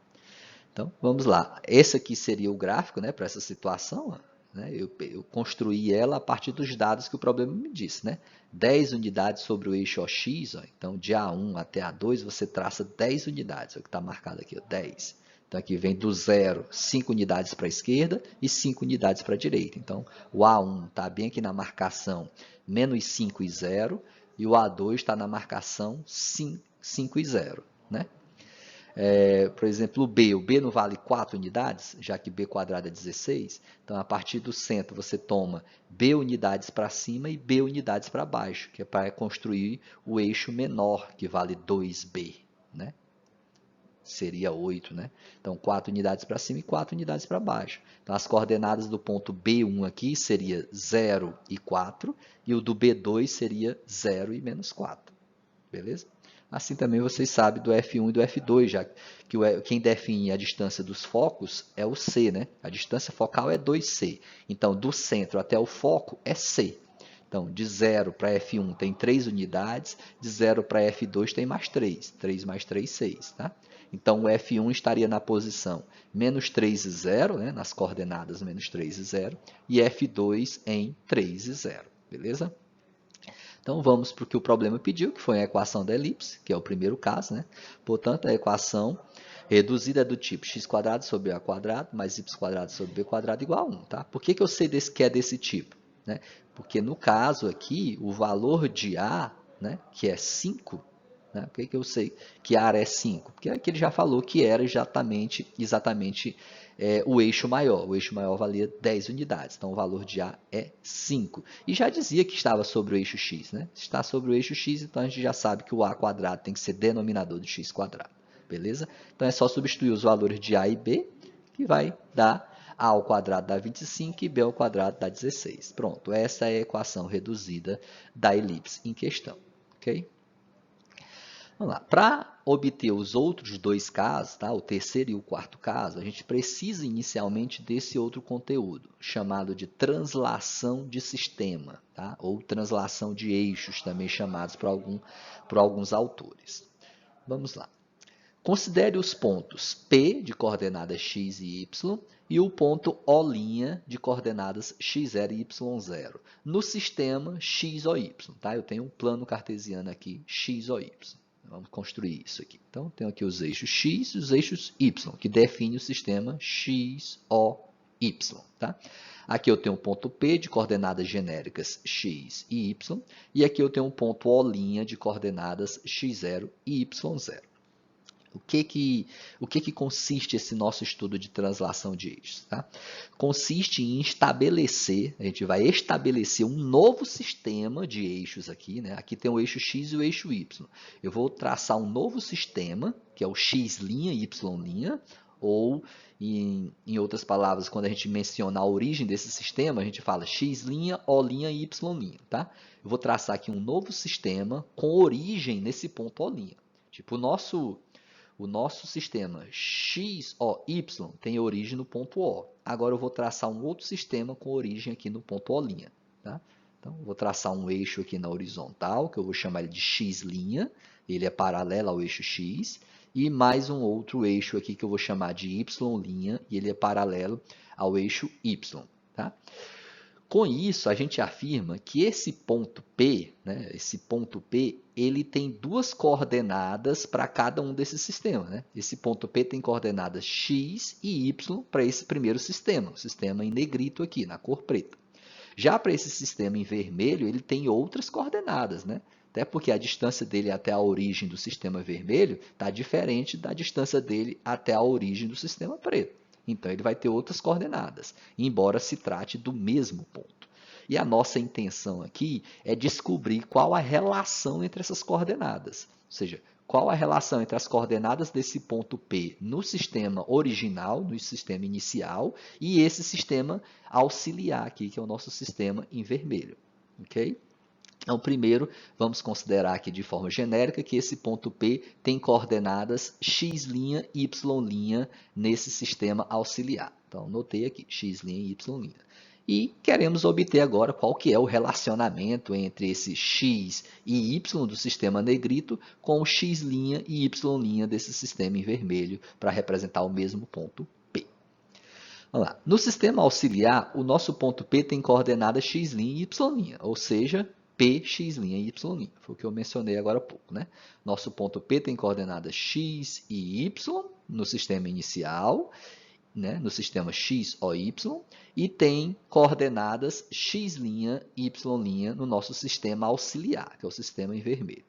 Então, vamos lá. Esse aqui seria o gráfico, né, para essa situação. Né? Eu construí ela a partir dos dados que o problema me disse. Né? 10 unidades sobre o eixo OX. Ó. Então, de A1 até A2, você traça 10 unidades. É o que está marcado aqui, ó, 10. Então, aqui vem do zero, 5 unidades para a esquerda e 5 unidades para a direita. Então, o A1 está bem aqui na marcação menos 5 e 0. E o A2 está na marcação 5 e 0. Né? Por exemplo, o B não vale 4 unidades, já que B quadrado é 16. Então, a partir do centro, você toma B unidades para cima e B unidades para baixo, que é para construir o eixo menor, que vale 2B. Né? Seria 8, né? Então, 4 unidades para cima e 4 unidades para baixo. Então, as coordenadas do ponto B1 aqui seria 0 e 4, e o do B2 seria 0 e menos 4. Beleza? Assim também vocês sabem do F1 e do F2, já que quem define a distância dos focos é o C, né? A distância focal é 2C. Então, do centro até o foco é C. Então, de 0 para F1 tem 3 unidades, de 0 para F2 tem mais 3. 3 mais 3, 6. Tá? Então, o F1 estaria na posição menos 3 e 0, né? Nas coordenadas menos 3 e 0, e F2 em 3 e 0. Beleza? Então, vamos para o que o problema pediu, que foi a equação da elipse, que é o primeiro caso. Né? Portanto, a equação reduzida é do tipo x² sobre a quadrado mais y² sobre b quadrado igual a 1. Tá? Por que eu sei que é desse tipo? Né? Porque no caso aqui, o valor de A, né, que é 5, né? Por que eu sei que A é 5? Porque aqui ele já falou que era exatamente o eixo maior. O eixo maior valia 10 unidades, então o valor de A é 5. E já dizia que estava sobre o eixo x. Né? Se está sobre o eixo x, então a gente já sabe que o A quadrado tem que ser denominador de x quadrado. Beleza? Então é só substituir os valores de A e B, que vai dar A ao quadrado dá 25 e B ao quadrado dá 16. Pronto, essa é a equação reduzida da elipse em questão. Ok? Vamos lá. Para obter os outros dois casos, tá? O terceiro e o quarto caso, a gente precisa inicialmente desse outro conteúdo, chamado de translação de sistema, tá? Ou translação de eixos, também chamados por alguns autores. Vamos lá. Considere os pontos P, de coordenadas x e y, e o ponto O' de coordenadas x0 e y0, no sistema x ou y. Tá? Eu tenho um plano cartesiano aqui, x ou y. Vamos construir isso aqui. Então, tenho aqui os eixos x e os eixos y, que definem o sistema x, o, y. Tá? Aqui eu tenho um ponto P de coordenadas genéricas x e y, e aqui eu tenho um ponto O' de coordenadas x0 e y0. O que consiste esse nosso estudo de translação de eixos? Tá? Consiste em estabelecer, a gente vai estabelecer um novo sistema de eixos aqui. Né? Aqui tem o eixo x e o eixo y. Eu vou traçar um novo sistema, que é o x' e y', ou, em outras palavras, quando a gente menciona a origem desse sistema, a gente fala x', O' e y'. Tá? Eu vou traçar aqui um novo sistema com origem nesse ponto O'. Tipo, o nosso sistema x, o, y tem origem no ponto O. Agora eu vou traçar um outro sistema com origem aqui no ponto O'. Tá? Então, eu vou traçar um eixo aqui na horizontal, que eu vou chamar ele de x', ele é paralelo ao eixo x, e mais um outro eixo aqui que eu vou chamar de y', e ele é paralelo ao eixo y. Tá? Com isso, a gente afirma que esse ponto P, né, ele tem duas coordenadas para cada um desses sistemas. Né? Esse ponto P tem coordenadas x e y para esse primeiro sistema, o sistema em negrito aqui, na cor preta. Já para esse sistema em vermelho, ele tem outras coordenadas, né? Até porque a distância dele até a origem do sistema vermelho está diferente da distância dele até a origem do sistema preto. Então, ele vai ter outras coordenadas, embora se trate do mesmo ponto. E a nossa intenção aqui é descobrir qual a relação entre essas coordenadas. Ou seja, qual a relação entre as coordenadas desse ponto P no sistema original, no sistema inicial, e esse sistema auxiliar aqui, que é o nosso sistema em vermelho. Ok? Então, primeiro, vamos considerar aqui de forma genérica que esse ponto P tem coordenadas x', y' nesse sistema auxiliar. Então, notei aqui, x' e y'. E queremos obter agora qual que é o relacionamento entre esse x e y do sistema negrito com o x' e y' desse sistema em vermelho para representar o mesmo ponto P. Vamos lá. No sistema auxiliar, o nosso ponto P tem coordenadas x' e y', ou seja, P, x' e y'. Foi o que eu mencionei agora há pouco. Né? Nosso ponto P tem coordenadas x e y no sistema inicial, né, no sistema x ou y, e tem coordenadas x', y' no nosso sistema auxiliar, que é o sistema em vermelho.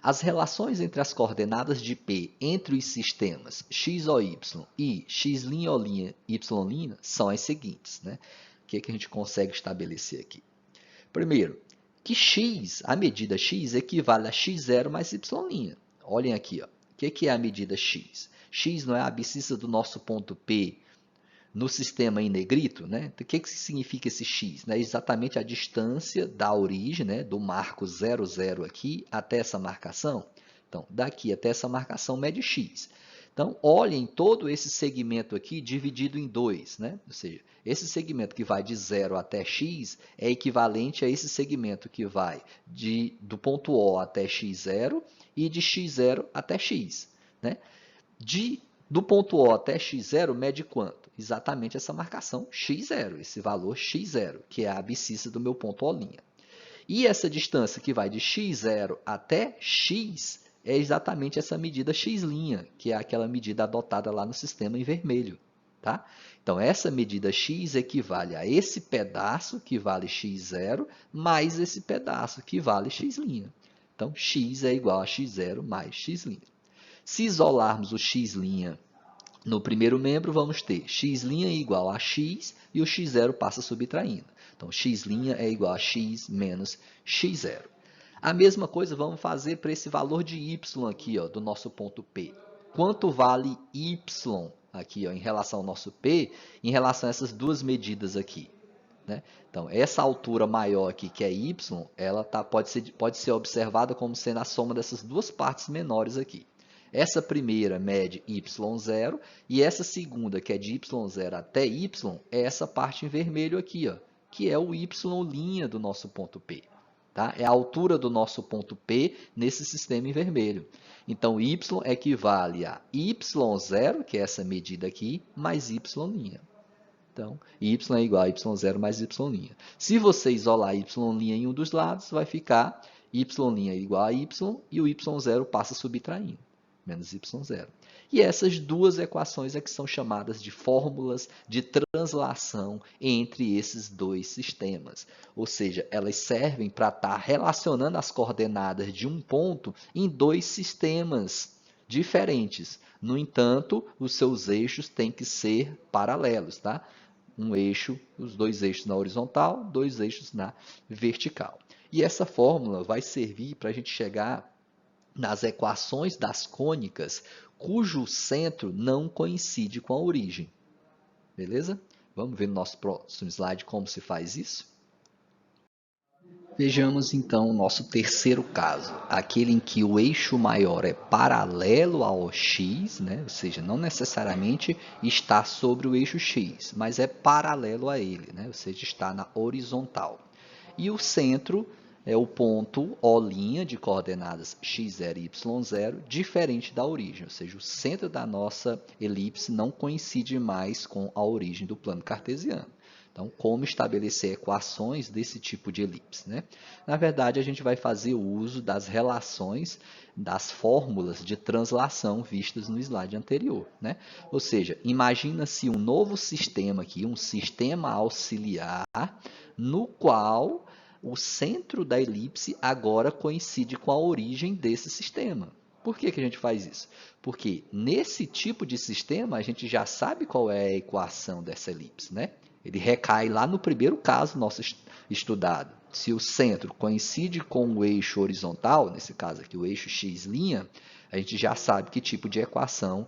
As relações entre as coordenadas de P entre os sistemas x ou y e x' ou y' são as seguintes. Né? O que a gente consegue estabelecer aqui? Primeiro, que x, a medida x, equivale a x0 mais y'. Olhem aqui, ó. O que é a medida x? X não é a abscissa do nosso ponto P no sistema em negrito, né? Então, o que significa esse x? É exatamente a distância da origem, né, do marco 00 aqui até essa marcação. Então, daqui até essa marcação mede x. Então, olhem todo esse segmento aqui dividido em dois, né? Ou seja, esse segmento que vai de 0 até x é equivalente a esse segmento que vai do ponto O até x0 e de x0 até x. Né? Do ponto O até x0 mede quanto? Exatamente essa marcação x0, esse valor x0, que é a abscissa do meu ponto O'. E essa distância que vai de x0 até x é exatamente essa medida x', que é aquela medida adotada lá no sistema em vermelho. Tá? Então, essa medida x equivale a esse pedaço, que vale x0, mais esse pedaço, que vale x'. Então, x é igual a x0 mais x'. Se isolarmos o x' no primeiro membro, vamos ter x' igual a x e o x0 passa subtraindo. Então, x' é igual a x menos x0. A mesma coisa vamos fazer para esse valor de y aqui, ó, do nosso ponto P. Quanto vale y aqui, ó, em relação ao nosso P, em relação a essas duas medidas aqui? Né? Então, essa altura maior aqui, que é y, ela pode ser observada como sendo a soma dessas duas partes menores aqui. Essa primeira mede y0 e essa segunda, que é de y0 até y, é essa parte em vermelho aqui, ó, que é o y' do nosso ponto P. Tá? É a altura do nosso ponto P nesse sistema em vermelho. Então, y equivale a y0, que é essa medida aqui, mais y'. Então, y é igual a y0 mais y'. Se você isolar y' em um dos lados, vai ficar y' igual a y e o y0 passa subtraindo, menos y0. E essas duas equações é que são chamadas de fórmulas de translação entre esses dois sistemas. Ou seja, elas servem para estar relacionando as coordenadas de um ponto em dois sistemas diferentes. No entanto, os seus eixos têm que ser paralelos, tá? Um eixo, os dois eixos na horizontal, dois eixos na vertical. E essa fórmula vai servir para a gente chegar nas equações das cônicas cujo centro não coincide com a origem. Beleza? Vamos ver no nosso próximo slide como se faz isso? Vejamos então o nosso terceiro caso, aquele em que o eixo maior é paralelo ao x, né? Ou seja, não necessariamente está sobre o eixo x, mas é paralelo a ele, né? Ou seja, está na horizontal. E o centro é o ponto O' de coordenadas x0 e y0, diferente da origem, ou seja, o centro da nossa elipse não coincide mais com a origem do plano cartesiano. Então, como estabelecer equações desse tipo de elipse, né? Na verdade, a gente vai fazer o uso das relações das fórmulas de translação vistas no slide anterior, né? Ou seja, imagina-se um novo sistema aqui, um sistema auxiliar, no qual o centro da elipse agora coincide com a origem desse sistema. Por que a gente faz isso? Porque nesse tipo de sistema a gente já sabe qual é a equação dessa elipse, né? Ele recai lá no primeiro caso nosso estudado. Se o centro coincide com o eixo horizontal, nesse caso aqui o eixo x', a gente já sabe que tipo de equação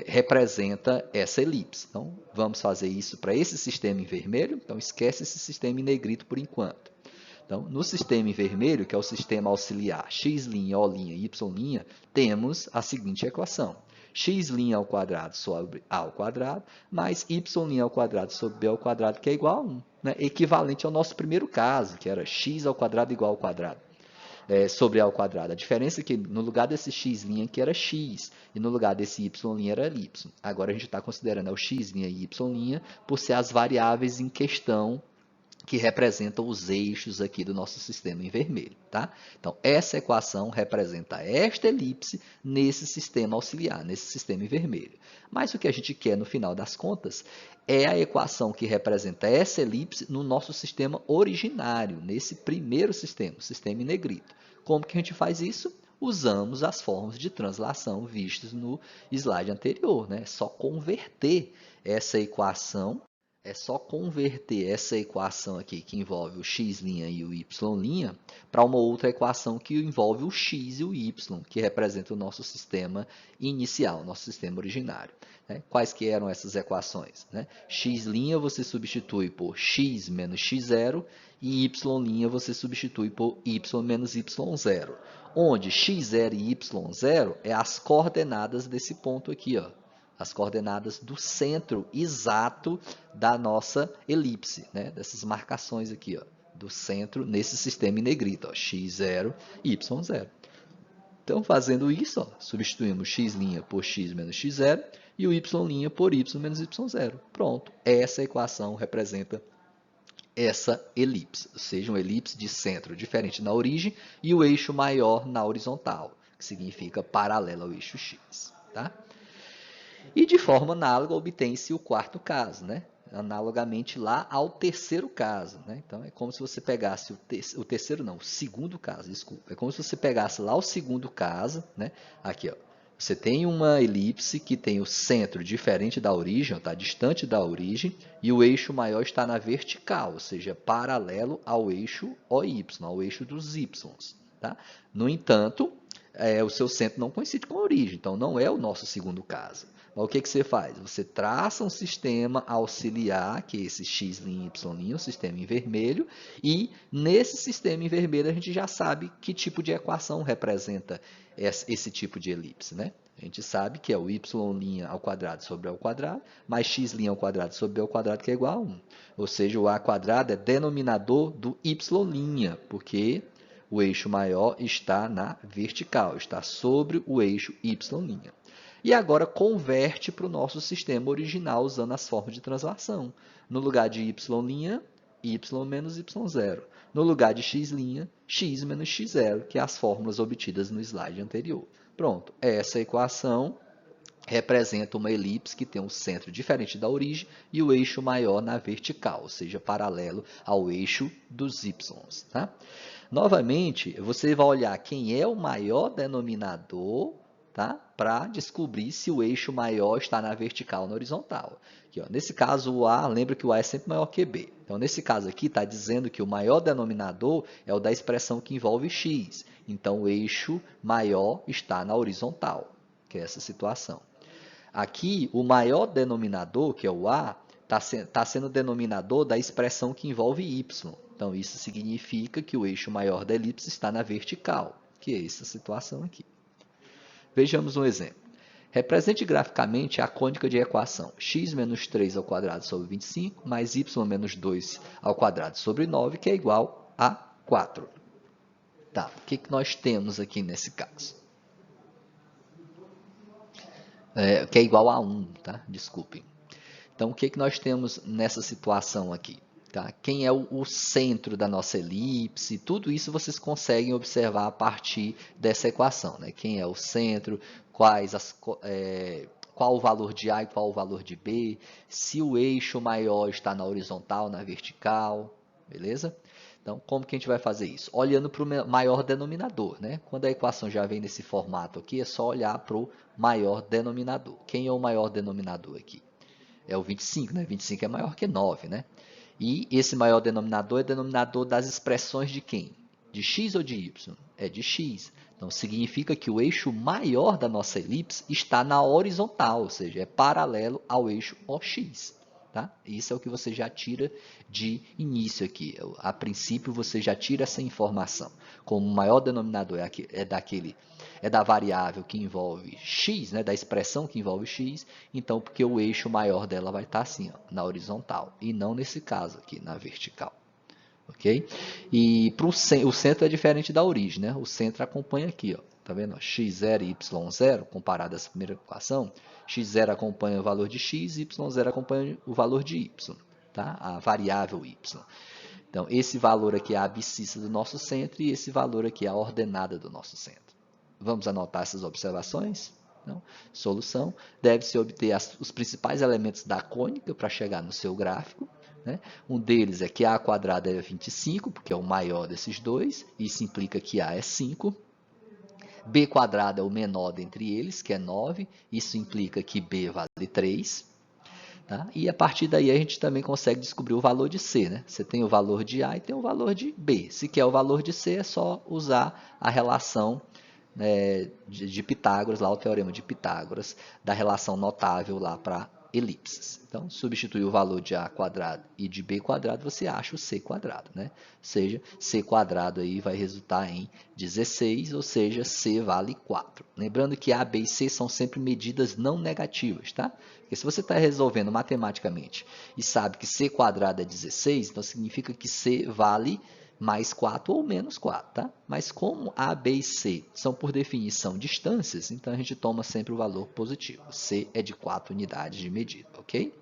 representa essa elipse. Então, vamos fazer isso para esse sistema em vermelho. Então, esquece esse sistema em negrito por enquanto. Então, no sistema em vermelho, que é o sistema auxiliar x', O', y', temos a seguinte equação. X' ao quadrado sobre A ao quadrado, mais Y' ao quadrado sobre B ao quadrado, que é igual a 1. Né? Equivalente ao nosso primeiro caso, que era x ao quadrado igual ao quadrado. Sobre A ao quadrado. A diferença é que no lugar desse x' aqui era x, e no lugar desse y' era y. Agora a gente está considerando o x' e y' por ser as variáveis em questão que representam os eixos aqui do nosso sistema em vermelho, tá? Então, essa equação representa esta elipse nesse sistema auxiliar, nesse sistema em vermelho. Mas o que a gente quer, no final das contas, é a equação que representa essa elipse no nosso sistema originário, nesse primeiro sistema, o sistema em negrito. Como que a gente faz isso? Usamos as formas de translação vistas no slide anterior, né? É só converter essa equação aqui que envolve o x' e o y' para uma outra equação que envolve o x e o y, que representa o nosso sistema inicial, nosso sistema originário. Né? Quais que eram essas equações? Né? X' você substitui por x menos x0 e y' você substitui por y menos y0, onde x0 e y0 é as coordenadas desse ponto aqui, ó. As coordenadas do centro exato da nossa elipse, né? Dessas marcações aqui, ó, do centro nesse sistema em negrito, ó, x0 e y0. Então, fazendo isso, ó, substituímos x' por x menos x0 e o y' por y menos y0. Pronto, essa equação representa essa elipse, ou seja, uma elipse de centro diferente na origem e o eixo maior na horizontal, que significa paralelo ao eixo x. Tá? E de forma análoga obtém-se o quarto caso, né? Analogamente lá ao terceiro caso. Né? Então, é como se você pegasse o segundo caso, desculpa. É como se você pegasse lá o segundo caso, né? Aqui, ó. Você tem uma elipse que tem o centro diferente da origem, está distante da origem, e o eixo maior está na vertical, ou seja, paralelo ao eixo OY, ao eixo dos Y. Tá? No entanto, o seu centro não coincide com a origem, então não é o nosso segundo caso. Mas o que você faz? Você traça um sistema auxiliar, que é esse x', y', um sistema em vermelho, e nesse sistema em vermelho a gente já sabe que tipo de equação representa esse tipo de elipse, né? A gente sabe que é o y' ao quadrado sobre a ao quadrado, mais x' ao quadrado sobre b ao quadrado, que é igual a 1. Ou seja, o a quadrado é denominador do y', porque o eixo maior está na vertical, está sobre o eixo y'. E agora converte para o nosso sistema original usando as formas de translação. No lugar de y', y menos y0. No lugar de x', x menos x0, que é as fórmulas obtidas no slide anterior. Pronto, essa equação representa uma elipse que tem um centro diferente da origem e o eixo maior na vertical, ou seja, paralelo ao eixo dos y. Tá? Novamente, você vai olhar quem é o maior denominador, tá? Para descobrir se o eixo maior está na vertical ou na horizontal. Aqui, ó, nesse caso, o A, lembra que o A é sempre maior que B. Então, nesse caso aqui, está dizendo que o maior denominador é o da expressão que envolve x. Então, o eixo maior está na horizontal, que é essa situação. Aqui, o maior denominador, que é o A, está sendo o denominador da expressão que envolve y. Então, isso significa que o eixo maior da elipse está na vertical, que é essa situação aqui. Vejamos um exemplo. Represente graficamente a cônica de equação x menos 3 ao quadrado sobre 25 mais y menos 2 ao quadrado sobre 9, que é igual a 4. Tá, o que nós temos aqui nesse caso? Que é igual a 1, tá? Desculpem. Então, o que nós temos nessa situação aqui? Tá? Quem é o centro da nossa elipse? Tudo isso vocês conseguem observar a partir dessa equação. Né? Quem é o centro, qual o valor de A e qual o valor de B, se o eixo maior está na horizontal, na vertical, beleza? Então, como que a gente vai fazer isso? Olhando para o maior denominador, né? Quando a equação já vem nesse formato aqui, é só olhar para o maior denominador. Quem é o maior denominador aqui? É o 25, né? 25 é maior que 9, né? E esse maior denominador é denominador das expressões de quem? De x ou de y? É de x. Então, significa que o eixo maior da nossa elipse está na horizontal, ou seja, é paralelo ao eixo OX. Tá? Isso é o que você já tira de início aqui. A princípio, você já tira essa informação. Como o maior denominador é da variável que envolve x, né, da expressão que envolve x, então porque o eixo maior dela vai estar assim, ó, na horizontal, e não nesse caso aqui, na vertical. Ok? E o centro é diferente da origem, né? O centro acompanha aqui, ó. Tá vendo? x0 e y0, comparado a essa primeira equação, x0 acompanha o valor de x, y0 acompanha o valor de y, tá? A variável y. Então, esse valor aqui é a abscissa do nosso centro e esse valor aqui é a ordenada do nosso centro. Vamos anotar essas observações? Então, solução, deve-se obter os principais elementos da cônica para chegar no seu gráfico. Né? Um deles é que A quadrada é 25, porque é o maior desses dois, isso implica que A é 5. B quadrado é o menor dentre eles, que é 9, isso implica que B vale 3. Tá? E a partir daí a gente também consegue descobrir o valor de C. Né? Você tem o valor de A e tem o valor de B. Se quer o valor de C, é só usar a relação de Pitágoras, lá o teorema de Pitágoras, da relação notável lá para elipses. Então, substituir o valor de A quadrado e de B quadrado, você acha o C quadrado, né? Ou seja, C quadrado aí vai resultar em 16, ou seja, C vale 4. Lembrando que A, B e C são sempre medidas não negativas, tá? Porque se você está resolvendo matematicamente e sabe que C quadrado é 16, então significa que C vale mais 4 ou menos 4, tá? Mas como A, B e C são, por definição, distâncias, então a gente toma sempre o valor positivo. C é de 4 unidades de medida, ok?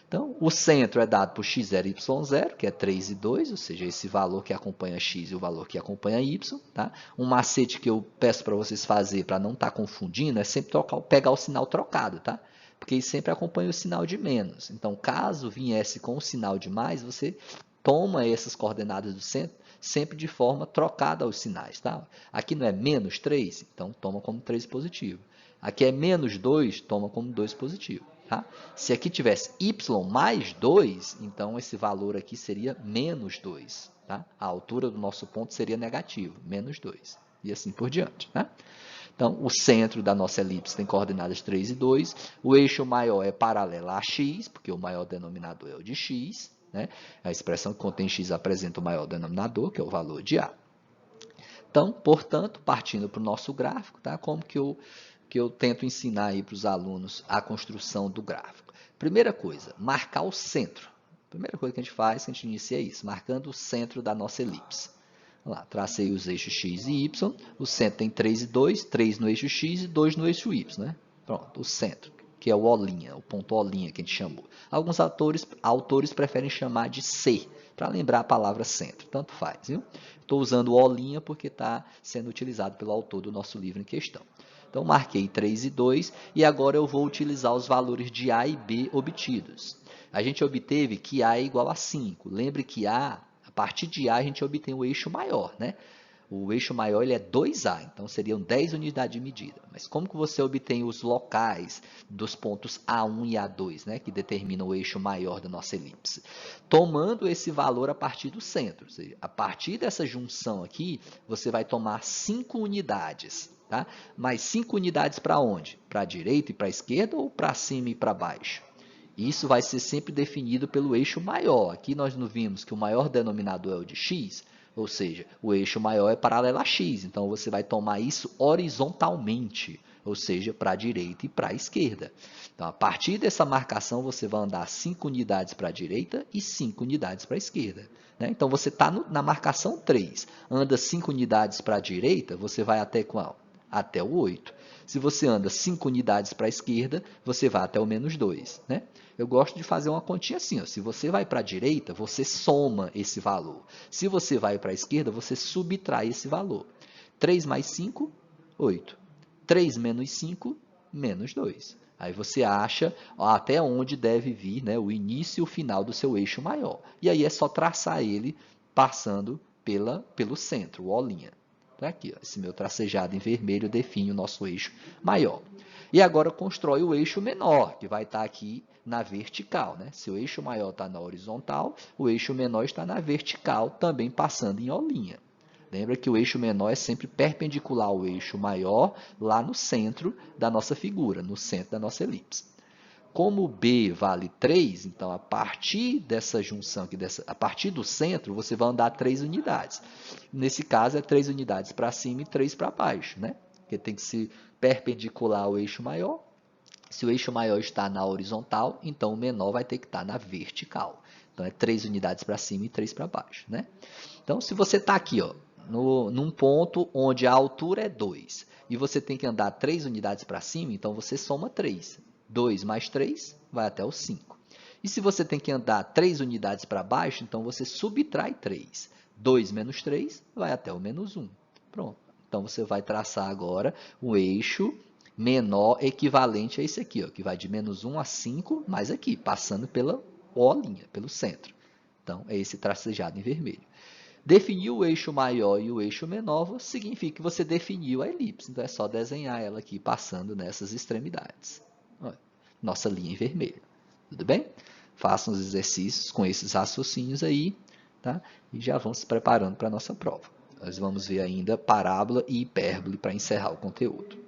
Então, o centro é dado por x0 e y0, que é 3 e 2, ou seja, esse valor que acompanha x e o valor que acompanha y. Tá? Um macete que eu peço para vocês fazer para não estar confundindo é sempre pegar o sinal trocado, tá? Porque ele sempre acompanha o sinal de menos. Então, caso viesse com o sinal de mais, você toma essas coordenadas do centro sempre de forma trocada aos sinais. Tá? Aqui não é menos 3, então toma como 3 positivo. Aqui é menos 2, toma como 2 positivo. Tá? Se aqui tivesse y mais 2, então esse valor aqui seria menos 2. Tá? A altura do nosso ponto seria negativo, menos 2. E assim por diante. Tá? Então, o centro da nossa elipse tem coordenadas 3 e 2. O eixo maior é paralelo a x, porque o maior denominador é o de x. Né? A expressão que contém x apresenta o maior denominador, que é o valor de A. Então, portanto, partindo para o nosso gráfico, tá? Como que eu tento ensinar aí para os alunos a construção do gráfico? Primeira coisa, marcar o centro. Primeira coisa que a gente faz, que a gente inicia é isso, marcando o centro da nossa elipse. Vamos lá, tracei os eixos x e y, o centro tem 3 e 2, 3 no eixo x e 2 no eixo y. Né? Pronto, o centro, que é o O', o ponto O' que a gente chamou. Alguns autores preferem chamar de C, para lembrar a palavra centro, tanto faz. Estou usando o O' porque está sendo utilizado pelo autor do nosso livro em questão. Então, marquei 3 e 2 e agora eu vou utilizar os valores de A e B obtidos. A gente obteve que A é igual a 5. Lembre que a partir de A a gente obtém o eixo maior, né? O eixo maior ele é 2A, então seriam 10 unidades de medida. Mas como que você obtém os locais dos pontos A1 e A2, né, que determinam o eixo maior da nossa elipse? Tomando esse valor a partir do centro. Ou seja, a partir dessa junção aqui, você vai tomar 5 unidades. Tá? Mas 5 unidades para onde? Para a direita e para a esquerda ou para cima e para baixo? Isso vai ser sempre definido pelo eixo maior. Aqui nós não vimos que o maior denominador é o de x, ou seja, o eixo maior é paralelo a x. Então, você vai tomar isso horizontalmente, ou seja, para a direita e para a esquerda. Então, a partir dessa marcação, você vai andar 5 unidades para a direita e 5 unidades para a esquerda. Né? Então, você está na marcação 3. Anda 5 unidades para a direita, você vai até qual? até o 8. Se você anda 5 unidades para a esquerda, você vai até o menos 2, né? Eu gosto de fazer uma continha assim, ó. Se você vai para a direita, você soma esse valor. Se você vai para a esquerda, você subtrai esse valor. 3 mais 5, 8. 3 menos 5, menos 2. Aí você acha até onde deve vir, né, o início e o final do seu eixo maior. E aí é só traçar ele passando pelo centro, o O'. Então, aqui, ó, esse meu tracejado em vermelho define o nosso eixo maior. E agora constrói o eixo menor, que vai estar aqui na vertical, né? Se o eixo maior está na horizontal, o eixo menor está na vertical, também passando em O'. Lembra que o eixo menor é sempre perpendicular ao eixo maior, lá no centro da nossa figura, no centro da nossa elipse. Como B vale 3, então a partir dessa junção, a partir do centro, você vai andar 3 unidades. Nesse caso, é 3 unidades para cima e 3 para baixo, né? Porque tem que ser perpendicular ao eixo maior. Se o eixo maior está na horizontal, então o menor vai ter que estar na vertical. Então, é 3 unidades para cima e 3 para baixo, né? Então, se você está aqui, ó, num ponto onde a altura é 2 e você tem que andar 3 unidades para cima, então você soma 3. 2 mais 3 vai até o 5. E se você tem que andar 3 unidades para baixo, então você subtrai 3. 2 menos 3 vai até o menos 1. Pronto. Então, você vai traçar agora um eixo menor equivalente a esse aqui, ó, que vai de menos 1 a 5, mais aqui, passando pela O', pelo centro. Então, é esse tracejado em vermelho. Definir o eixo maior e o eixo menor significa que você definiu a elipse. Então, é só desenhar ela aqui, passando nessas extremidades. Olha, nossa linha em vermelho. Tudo bem? Façam os exercícios com esses raciocínios aí, tá? E já vão se preparando para a nossa prova. Nós vamos ver ainda parábola e hipérbole para encerrar o conteúdo.